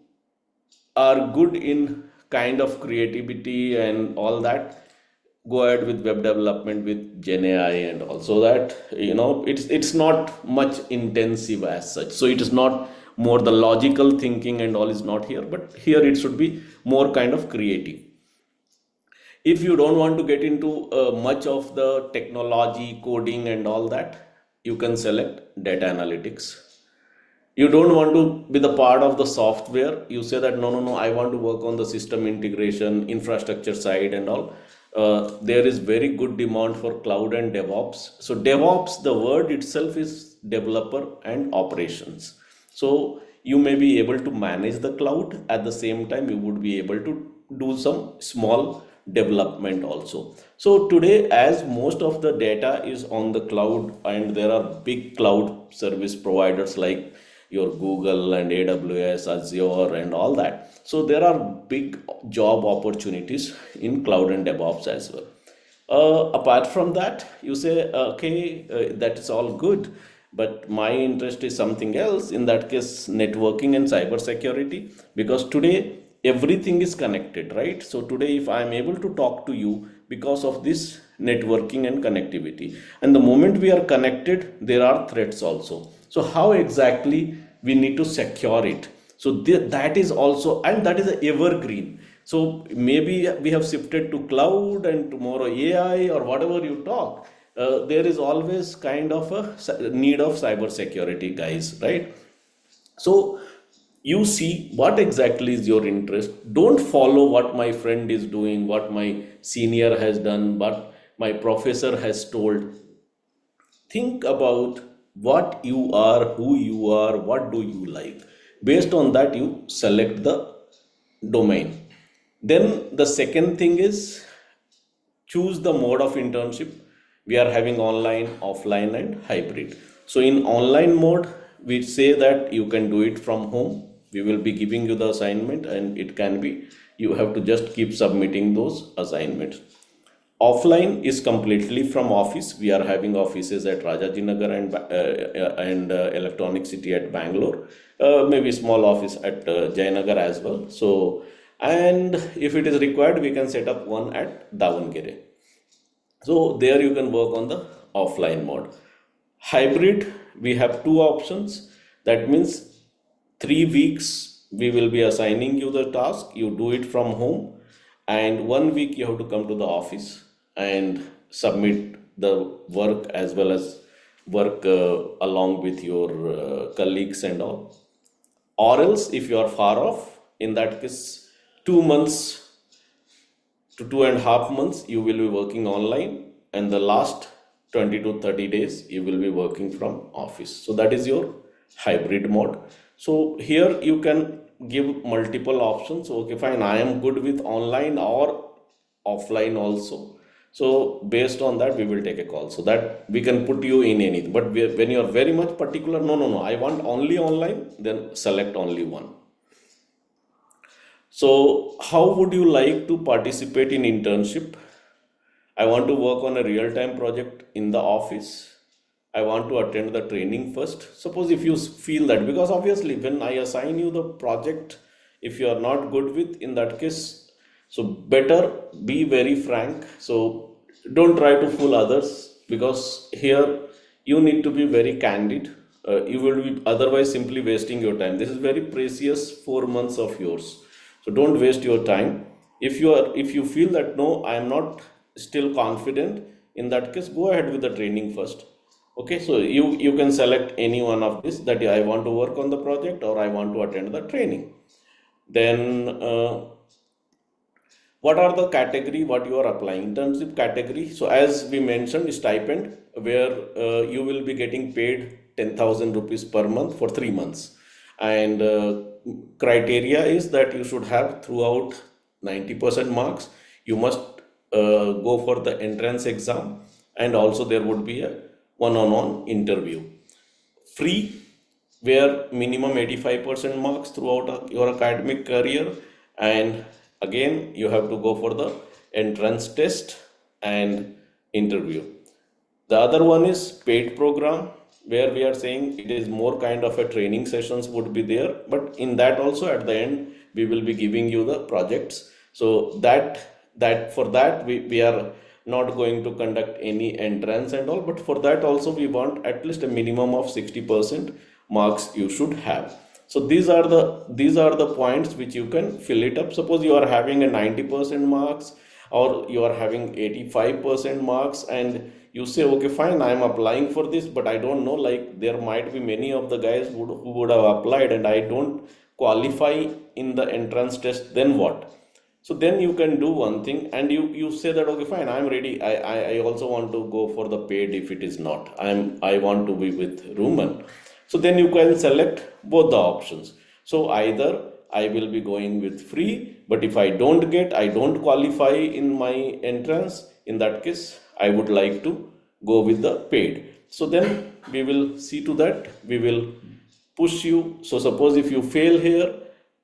are good in kind of creativity and all that, go ahead with web development with Gen AI. And also that it's not much intensive as such, so it is not more the logical thinking and all is not here, but here it should be more kind of creative. If you don't want to get into much of the technology, coding and all that, you can select data analytics. You don't want to be the part of the software, you say that no, I want to work on the system integration, infrastructure side and all. There is very good demand for cloud and DevOps. So DevOps, the word itself is developer and operations. So you may be able to manage the cloud, at the same time you would be able to do some small development also. So today, as most of the data is on the cloud, and there are big cloud service providers like your Google and AWS, Azure and all that, so there are big job opportunities in cloud and DevOps as well. Apart from that, you say okay, that is all good, but my interest is something else. In that case, networking and cyber security, because today everything is connected, right? So today if I am able to talk to you because of this networking and connectivity, and the moment we are connected, there are threats also. So how exactly we need to secure it? So that is also, and that is a evergreen. So maybe we have shifted to cloud and tomorrow AI or whatever you talk, there is always kind of a need of cyber security, guys, right? So you see what exactly is your interest. Don't follow what my friend is doing, what my senior has done, what my professor has told. Think about what you are, who you are, what do you like. Based on that, you select the domain. Then the second thing is, choose the mode of internship. We are having online, offline and hybrid. So in online mode, we say that you can do it from home. We will be giving you the assignment, and it can be, you have to just keep submitting those assignments. Offline is completely from office. We are having offices at Rajajinagar and Electronic City at Bangalore, maybe small office at Jayanagar as well. So, and if it is required, we can set up one at Davangere. So there you can work on the offline mode. Hybrid, we have two options. That means 3 weeks we will be assigning you the task, you do it from home, and 1 week you have to come to the office and submit the work, as well as work along with your colleagues and all. Or else, if you are far off, in that case, 2 months to 2.5 months you will be working online, and the last 20 to 30 days you will be working from office. So that is your hybrid mode. So here you can give multiple options. Okay, fine, I am good with online or offline also. So based on that, we will take a call, so that we can put you in anything. But when you are very much particular, no, I want only online, then select only one. So how would you like to participate in internship? I want to work on a real-time project in the office. I want to attend the training first. Suppose if you feel that, because obviously when I assign you the project, if you are not good with, in that case, so better be very frank. So don't try to fool others, because here you need to be very candid. You will be otherwise simply wasting your time. This is very precious 4 months of yours. So don't waste your time. If you feel that no, I am not still confident, in that case, go ahead with the training first. Okay, so you can select any one of this, that I want to work on the project or I want to attend the training. Then what are the category what you are applying? Internship category, so as we mentioned, stipend, where you will be getting paid 10,000 rupees per month for 3 months, and criteria is that you should have throughout 90% marks. You must go for the entrance exam, and also there would be a one-on-one interview. Free, where minimum 85% marks throughout your academic career, and again you have to go for the entrance test and interview. The other one is paid program, where we are saying it is more kind of a training sessions would be there, but in that also at the end we will be giving you the projects. So that for that we are not going to conduct any entrance and all, but for that also we want at least a minimum of 60% marks you should have. So these are the points which you can fill it up. Suppose you are having a 90% marks, or you are having 85% marks, and you say, okay, fine, I am applying for this, but I don't know, like there might be many of the guys who would have applied and I don't qualify in the entrance test, then what? So then you can do one thing, and you say that, okay, fine, I'm ready. I also want to go for the paid. If it is not, I want to be with Rooman. So then you can select both the options. So either I will be going with free, but if I don't qualify in my entrance, in that case I would like to go with the paid. So then we will see to that, we will push you. So suppose if you fail here,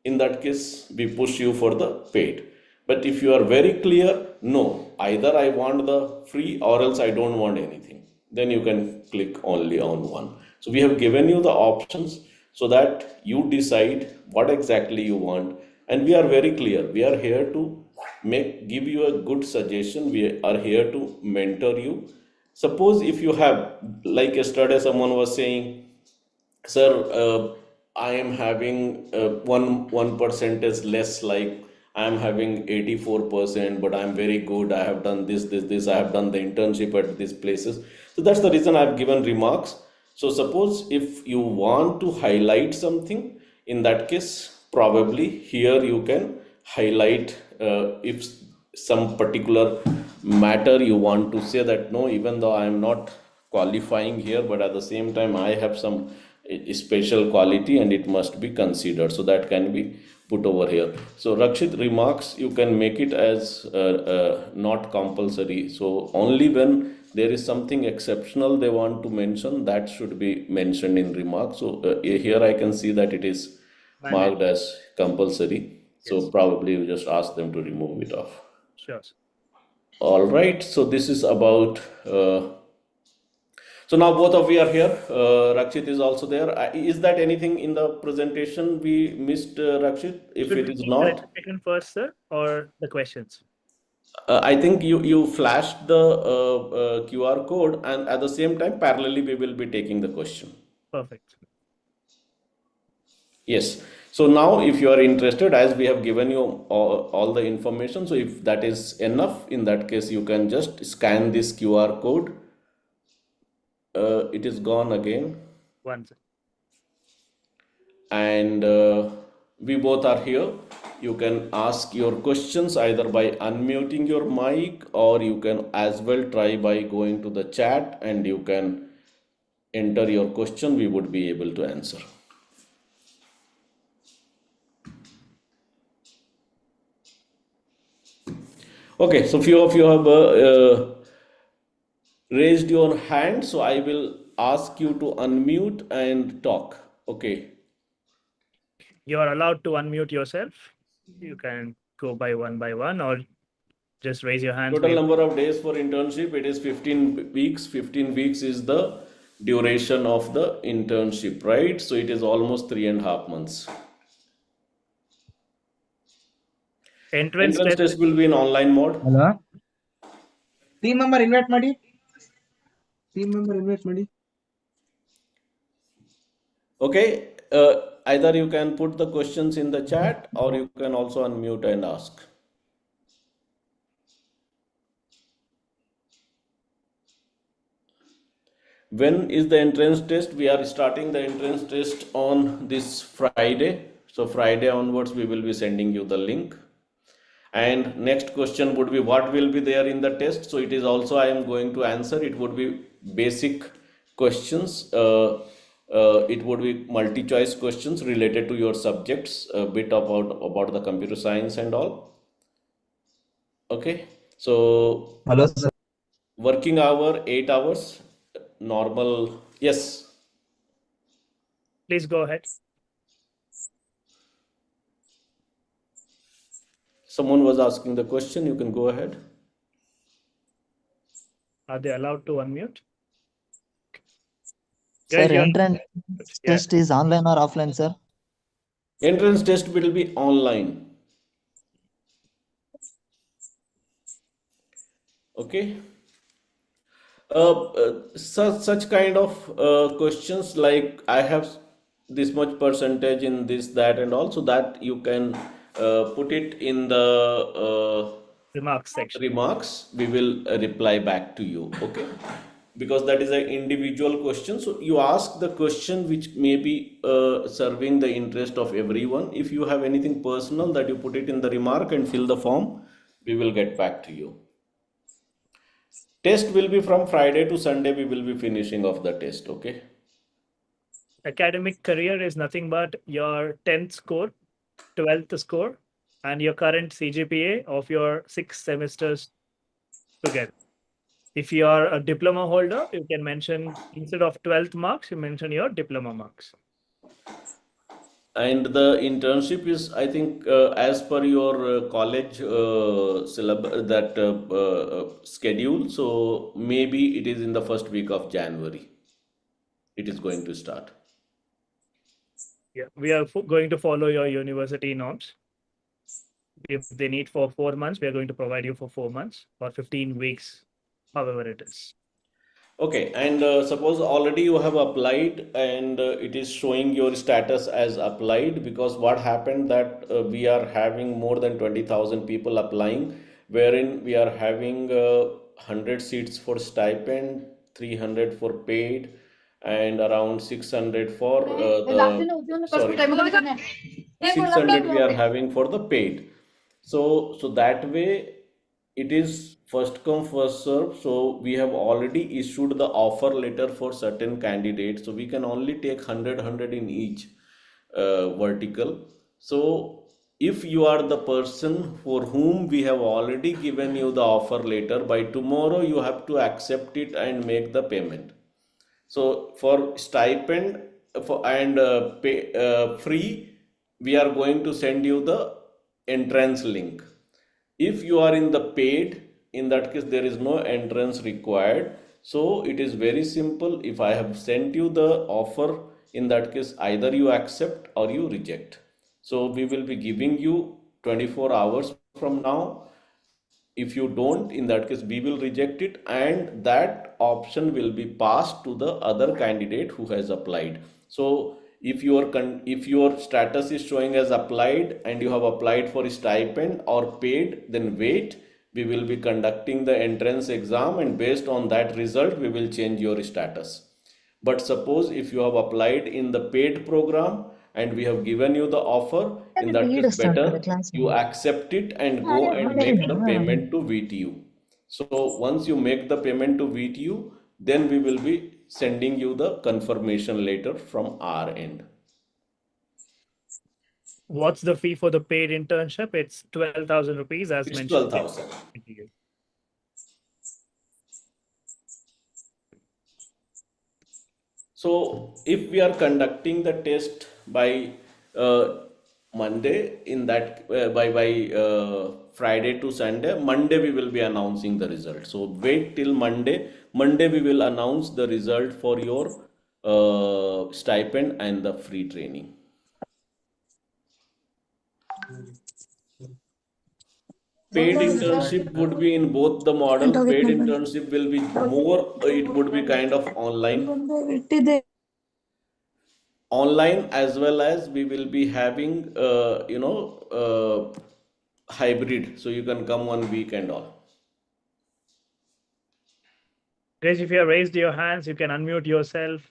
in that case we push you for the paid. But if you are very clear, no, either I want the free or else I don't want anything, then you can click only on one. So we have given you the options so that you decide what exactly you want, and we are very clear. We are here to give you a good suggestion. We are here to mentor you. Suppose if you have, like yesterday someone was saying, sir, I am having one percentage less, like I am having 84%, but I am very good. I have done this. I have done the internship at these places. So that's the reason I have given remarks. So suppose if you want to highlight something, in that case, probably here you can highlight if some particular matter you want to say that no, even though I am not qualifying here, but at the same time I have some special quality and it must be considered. So that can be put over here. So Rakshit, remarks you can make it as not compulsory. So only when there is something exceptional they want to mention, that should be mentioned in remarks. So here I can see that it is marked as compulsory. So Yes. probably you just ask them to remove it off. Sure. All right. So this is about. So now both of we are here. Rakshit is also there. Is that anything in the presentation we missed, Rakshit? If Should it we is take not, registration first, sir, or the questions? I think you flashed the QR code, and at the same time, parallelly, we will be taking the question. Perfect. Yes. So now, if you are interested, as we have given you all the information, so if that is enough, in that case, you can just scan this QR code. It is gone again. One second. And we both are here. You can ask your questions either by unmuting your mic, or you can as well try by going to the chat and you can enter your question. We would be able to answer. Okay, so few of you have raised your hand, so I will ask you to unmute and talk. Okay. You are allowed to unmute yourself. You can go by one, or just raise your hands. Total number of days for internship, it is 15 weeks. 15 weeks is the duration of the internship, right? So it is almost 3.5 months. Entrance Entrance test. test will be in online mode. Hello? Team member invite ಮಾಡಿ. Team member invite ಮಾಡಿ. Okay, either you can put the questions in the chat or you can also unmute and ask. When is the entrance test? We are starting the entrance test on this Friday. So Friday onwards, we will be sending you the link. And next question would be what will be there in the test. So it is also I am going to answer. It would be basic questions. It would be multi-choice questions related to your subjects, a bit about the computer science and all. Okay, so Hello sir. working hour 8 hours, normal. Yes. Please go ahead. Someone was asking the question. You can go ahead. Are they allowed to unmute? Sir, Guys, you're entrance yeah. test is online or offline, sir? Entrance test will be online. Okay. Such kind of questions like I have this much percentage in this, that, and also that you can put it in the Remarks section. remarks. We will reply back to you. Okay, because that is an individual question. So you ask the question which may be serving the interest of everyone. If you have anything personal, that you put it in the remark and fill the form. We will get back to you. Test will be from Friday to Sunday. We will be finishing off the test. Okay. Academic career is nothing but your 10th score, 12th score, and your current CGPA of your 6 semesters together. If you are a diploma holder, you can mention instead of 12th marks, you mention your diploma marks. And the internship is, I think, as per your college syllabus, that schedule. So maybe it is in the first week of January. It is going to start. Yeah, we are going to follow your university norms. If they need for 4 months, we are going to provide you for 4 months or 15 weeks, however it is. Okay, and suppose already you have applied and it is showing your status as applied, because what happened that we are having more than 20,000 people applying, wherein we are having 100 seats for stipend, 300 for paid, and around 600 for the, sorry, 600 we are having for the paid. So that way it is first come first serve. So we have already issued the offer letter for certain candidates. So we can only take 100 in each vertical. So if you are the person for whom we have already given you the offer letter, by tomorrow you have to accept it and make the payment. So for stipend and pay, free, we are going to send you the entrance link. If you are in the paid, in that case there is no entrance required. So it is very simple. If I have sent you the offer, in that case either you accept or you reject. So we will be giving you 24 hours from now. If you don't, in that case we will reject it, and that option will be passed to the other candidate who has applied. So if your status is showing as applied and you have applied for stipend or paid, then wait, we will be conducting the entrance exam, and based on that result we will change your status. But suppose if you have applied in the paid program and we have given you the offer, in that case better you accept it and go and make the payment to VTU. So once you make the payment to VTU, then we will be sending you the confirmation letter from our end. What's the fee for the paid internship? It's 12,000 rupees as It's mentioned. 12,000. So if we are conducting the test by Monday. In that by Friday to Sunday, Monday we will be announcing the result. So wait till Monday. Monday we will announce the result for your stipend and the free training. Paid internship would be in both the model. Paid internship will be more, it would be kind of online, as well as we will be having hybrid, so you can come 1 week and all. Guys, if you have raised your hands, you can unmute yourself.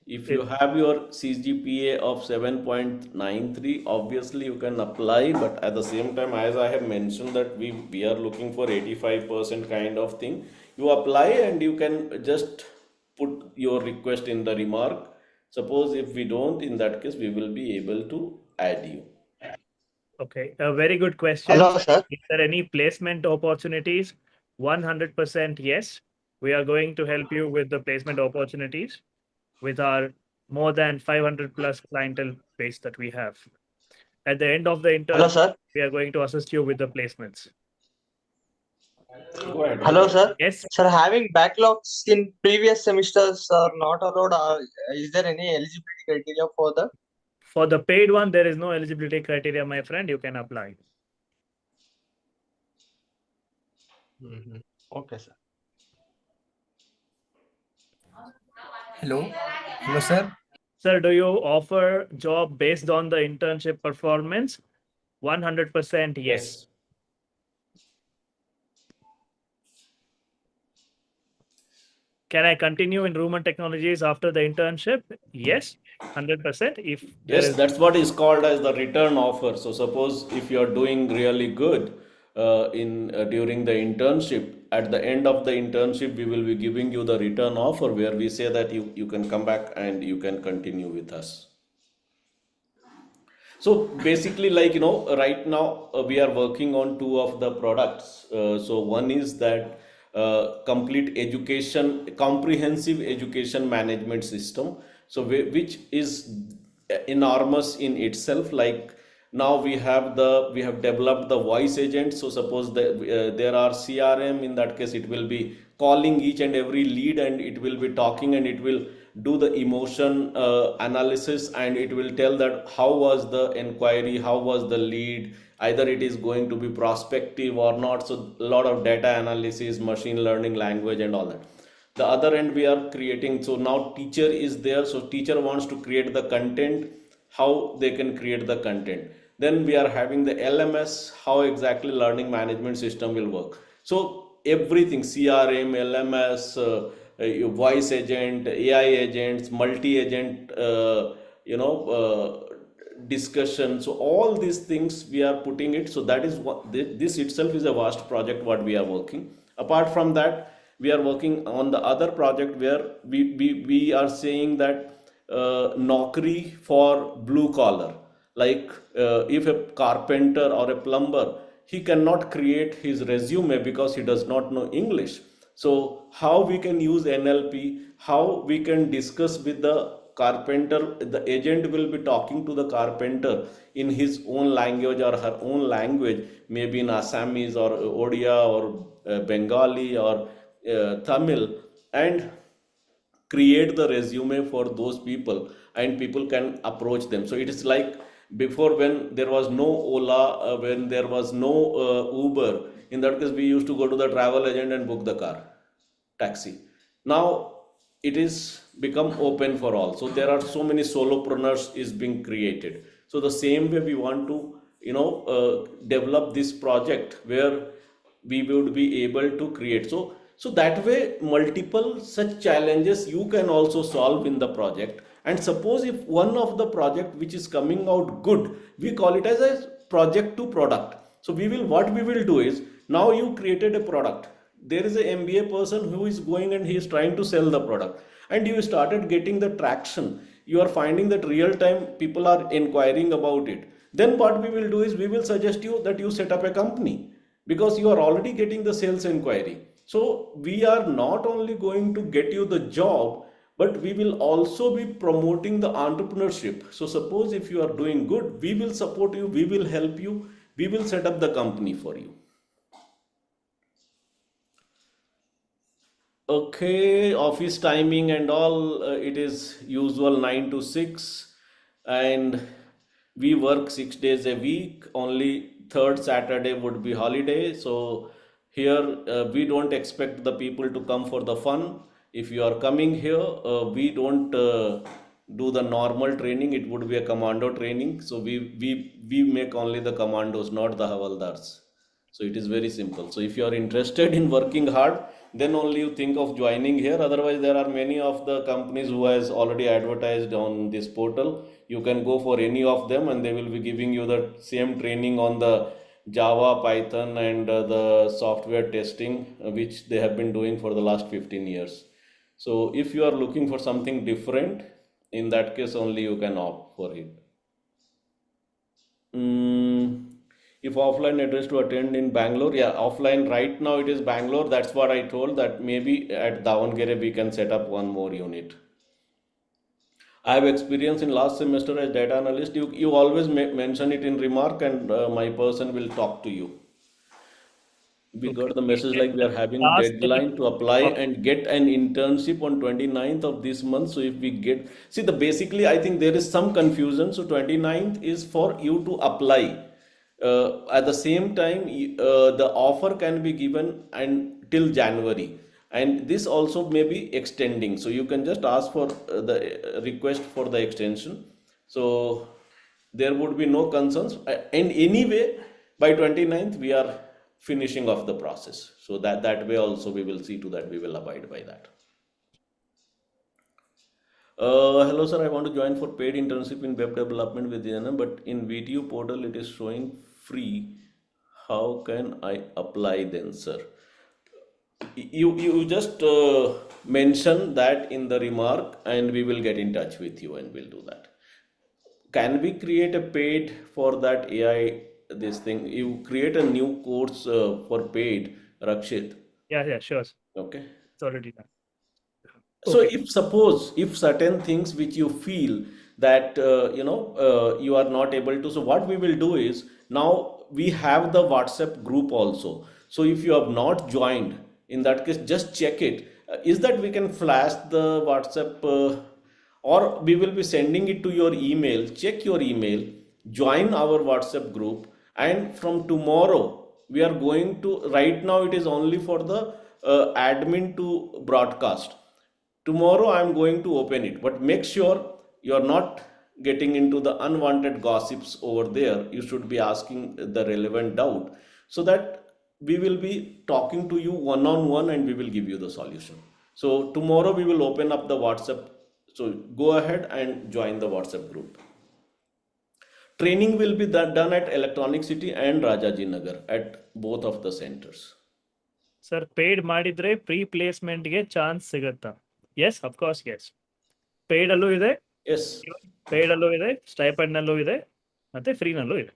If you have your CGPA of 7.93, obviously you can apply, but at the same time, as I have mentioned that we are looking for 85% kind of thing, you apply and you can just put your request in the remark. Suppose if we don't, in that case, we will be able to add you. Okay, a very good question. Hello, sir. Is there any placement opportunities? 100% yes. We are going to help you with the placement opportunities with our more than 500 plus clientele base that we have. At the end of the Hello, internship, sir. we are going to assist you with the placements. Go ahead. Hello, sir. Yes, Sir, having backlogs in previous semesters are not allowed. Is there any eligibility criteria for that? for the paid one, there is no eligibility criteria, my friend. You can apply. Okay, sir. Hello. Hello, sir. Sir, do you offer job based on the internship performance? 100% yes. Can I continue in Rooman Technologies after the internship? Yes, 100%. If there Yes, is that's what is called as the return offer. So suppose if you are doing really good during the internship, at the end of the internship, we will be giving you the return offer where we say that you can come back and you can continue with us. So basically, right now we are working on 2 of the products. So one is that complete education, comprehensive education management system. So which is enormous in itself. Like now we have developed the voice agent. So suppose there are CRM. In that case, it will be calling each and every lead, and it will be talking, and it will do the emotion analysis, and it will tell that how was the inquiry, how was the lead, either it is going to be prospective or not. So a lot of data analysis, machine learning language and all that. The other end we are creating, so now teacher is there, so teacher wants to create the content, how they can create the content. Then we are having the LMS, how exactly learning management system will work. So everything, CRM, LMS, voice agent, AI agents, multi-agent, discussion. So all these things we are putting it. So that is what this itself is a vast project what we are working. Apart from that, we are working on the other project where we are saying that Naukri for blue collar. Like if a carpenter or a plumber, he cannot create his resume because he does not know English. So how we can use NLP, how we can discuss with the carpenter, the agent will be talking to the carpenter in his own language or her own language, maybe in Assamese or Odia or Bengali or Tamil, and create the resume for those people, and people can approach them. So it is like before, when there was no Ola, when there was no Uber, in that case we used to go to the travel agent and book the car, taxi. Now it is become open for all, so there are so many solopreneurs is being created. So the same way we want to develop this project where we would be able to create. So that way multiple such challenges you can also solve in the project. And suppose if one of the project which is coming out good, we call it as a project to product. So what we will do is, now you created a product, there is a MBA person who is going and he is trying to sell the product, and you started getting the traction, you are finding that real time people are inquiring about it. Then what we will do is, we will suggest you that you set up a company, because you are already getting the sales inquiry. So we are not only going to get you the job, but we will also be promoting the entrepreneurship. So suppose if you are doing good, we will support you, we will help you, we will set up the company for you. Okay, office timing and all, it is usual 9 to 6, and we work 6 days a week. Only third Saturday would be holiday. So here we don't expect the people to come for the fun. If you are coming here, we don't do the normal training. It would be a commando training. So we make only the commandos, not the havaldars. So it is very simple. So if you are interested in working hard, then only you think of joining here. Otherwise, there are many of the companies who has already advertised on this portal. You can go for any of them, and they will be giving you the same training on the Java, Python, and the software testing, which they have been doing for the last 15 years. So if you are looking for something different, in that case only you can opt for it. If offline address to attend in Bangalore, yeah, offline right now it is Bangalore. That's what I told, that maybe at Davangere we can set up one more unit. I have experience in last semester as data analyst. You always mention it in remark, and my person will talk to you. We Okay. got the message like we are having Last deadline to apply semester. and get an internship on 29th of this month. So if we get, see, the basically I think there is some confusion. So 29th is for you to apply. At the same time, the offer can be given and till January, and this also may be extending. So you can just ask for the request for the extension. So there would be no concerns. And anyway, by 29th we are finishing off the process. So that way also we will see to that we will abide by that. Hello sir, I want to join for paid internship in web development with Jana, but in VTU portal it is showing free. How can I apply then, sir? You just mention that in the remark, and we will get in touch with you and we'll do that. Can we create a paid for that AI this thing? You create a new course for paid, Rakshit. Yeah, sure. Okay. It's already done. So Okay. if suppose if certain things which you feel that you are not able to, so what we will do is, now we have the WhatsApp group also. So if you have not joined, in that case just check it. Is that we can flash the WhatsApp, or we will be sending it to your email. Check your email, join our WhatsApp group, and from tomorrow we are going to, right now it is only for the admin to broadcast. Tomorrow I am going to open it, but make sure you are not getting into the unwanted gossips over there. You should be asking the relevant doubt, so that we will be talking to you one on one and we will give you the solution. So tomorrow we will open up the WhatsApp. So go ahead and join the WhatsApp group. Training will be done at Electronic City and Rajaji Nagar at both of the centers. Sir paid ಮಾಡಿದ್ರೆ ಪ್ರೀ ಪ್ಲೇಸ್ಮೆಂಟ್ಗೆ chance ಸಿಗುತ್ತಾ? Yes, of course yes. Paid ಅಲ್ಲೂ ಇದೆ, Yes. Paid ಅಲ್ಲೂ ಇದೆ, stipend ನಲ್ಲೂ ಇದೆ, ಮತ್ತೆ ಫ್ರೀನಲ್ಲೂ ಇದೆ.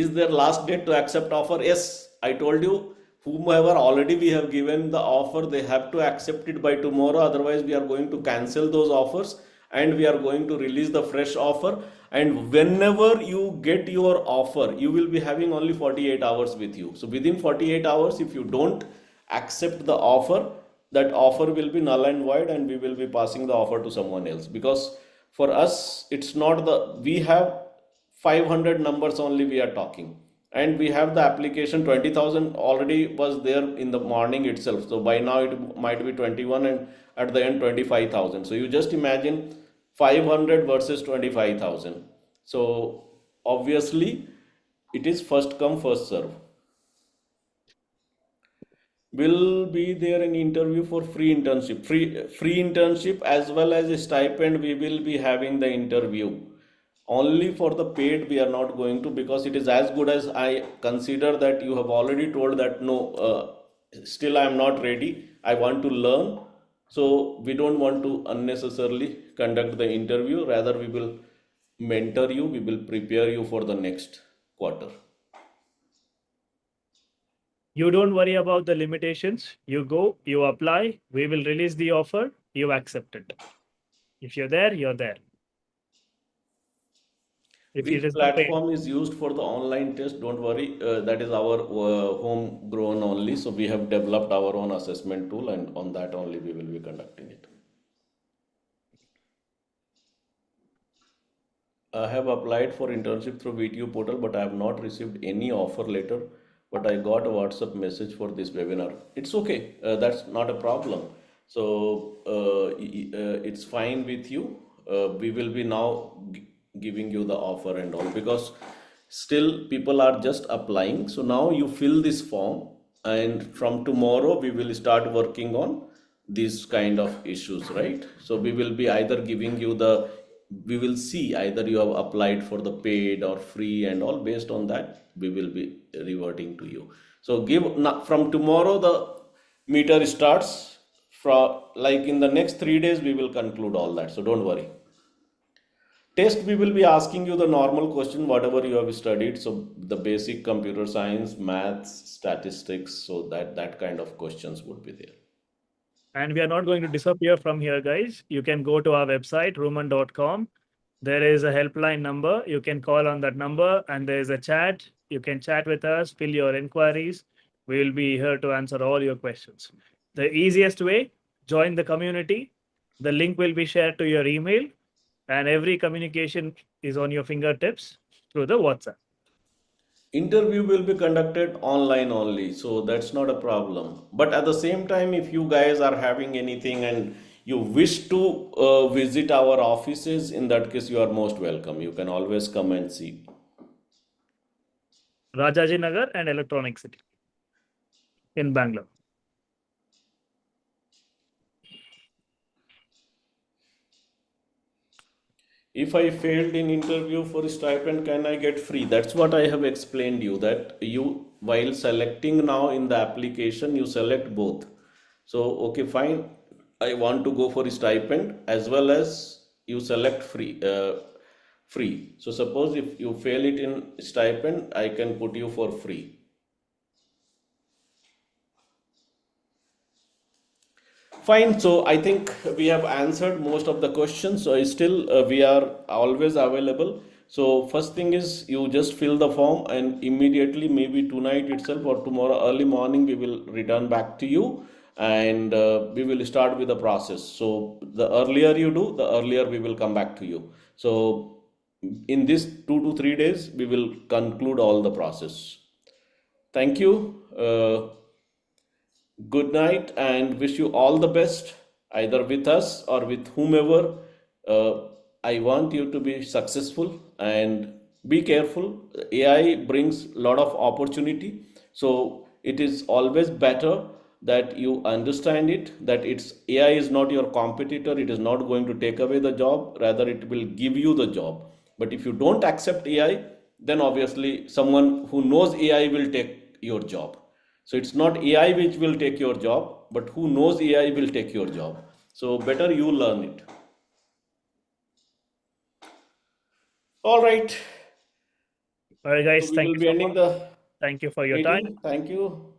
Is there last date to accept offer? Yes, I told you, whomever already we have given the offer, they have to accept it by tomorrow. Otherwise we are going to cancel those offers and we are going to release the fresh offer. And whenever you get your offer, you will be having only 48 hours with you. So within 48 hours, if you don't accept the offer, that offer will be null and void, and we will be passing the offer to someone else. Because for us, it's not we have 500 numbers only we are talking, and we have the application 20,000 already was there in the morning itself. So by now it might be 21, and at the end 25,000. So you just imagine 500 versus 25,000. So obviously it is first come first serve. Will be there an interview for free internship, free internship as well as a stipend. We will be having the interview. Only for the paid we are not going to, because it is as good as I consider that you have already told that no, still I am not ready, I want to learn. So we don't want to unnecessarily conduct the interview. Rather we will mentor you, we will prepare you for the next quarter. You don't worry about the limitations. You go, you apply, we will release the offer, you accept it. If you're there, you're there. If it Which is the paid, platform is used for the online test? Don't worry, that is our homegrown only. So we have developed our own assessment tool, and on that only we will be conducting it. I have applied for internship through VTU portal, but I have not received any offer letter. But I got a WhatsApp message for this webinar. It's okay. That's not a problem. So it's fine with you. We will be now giving you the offer and all, because still people are just applying. So now you fill this form, and from tomorrow we will start working on these kind of issues, right? So we will be either giving you the, we will see either you have applied for the paid or free, and all based on that we will be reverting to you. So from tomorrow the meter starts, from like in the next 3 days we will conclude all that, so don't worry. Test, we will be asking you the normal question whatever you have studied, so the basic computer science, maths, statistics, so that kind of questions would be there. and we are not going to disappear from here, guys. You can go to our website, rooman.com. There is a helpline number. You can call on that number, and there is a chat. You can chat with us, fill your inquiries. We will be here to answer all your questions. The easiest way, join the community. The link will be shared to your email, and every communication is on your fingertips through the WhatsApp. Interview will be conducted online only, so that's not a problem. But at the same time, if you guys are having anything and you wish to visit our offices, in that case you are most welcome. You can always come and see. Rajaji Nagar and Electronic City in Bangalore. If I failed in interview for stipend, can I get free? That's what I have explained you, that you, while selecting now in the application, you select both. So okay, fine, I want to go for stipend, as well as you select free. So suppose if you fail it in stipend, I can put you for free. Fine, so I think we have answered most of the questions. So still we are always available. So first thing is, you just fill the form, and immediately, maybe tonight itself or tomorrow early morning, we will return back to you, and we will start with the process. So the earlier you do, the earlier we will come back to you. So in this 2 to 3 days, we will conclude all the process. Thank you. Good night, and wish you all the best, either with us or with whomever. I want you to be successful, and be careful. AI brings a lot of opportunity, so it is always better that you understand it, that it's AI is not your competitor. It is not going to take away the job, rather it will give you the job. But if you don't accept AI, then obviously someone who knows AI will take your job. So it's not AI which will take your job, but who knows AI will take your job. So better you learn it. All right. All right, guys. So we Thank will you be so ending much. the Thank you for your time. meeting. Thank you.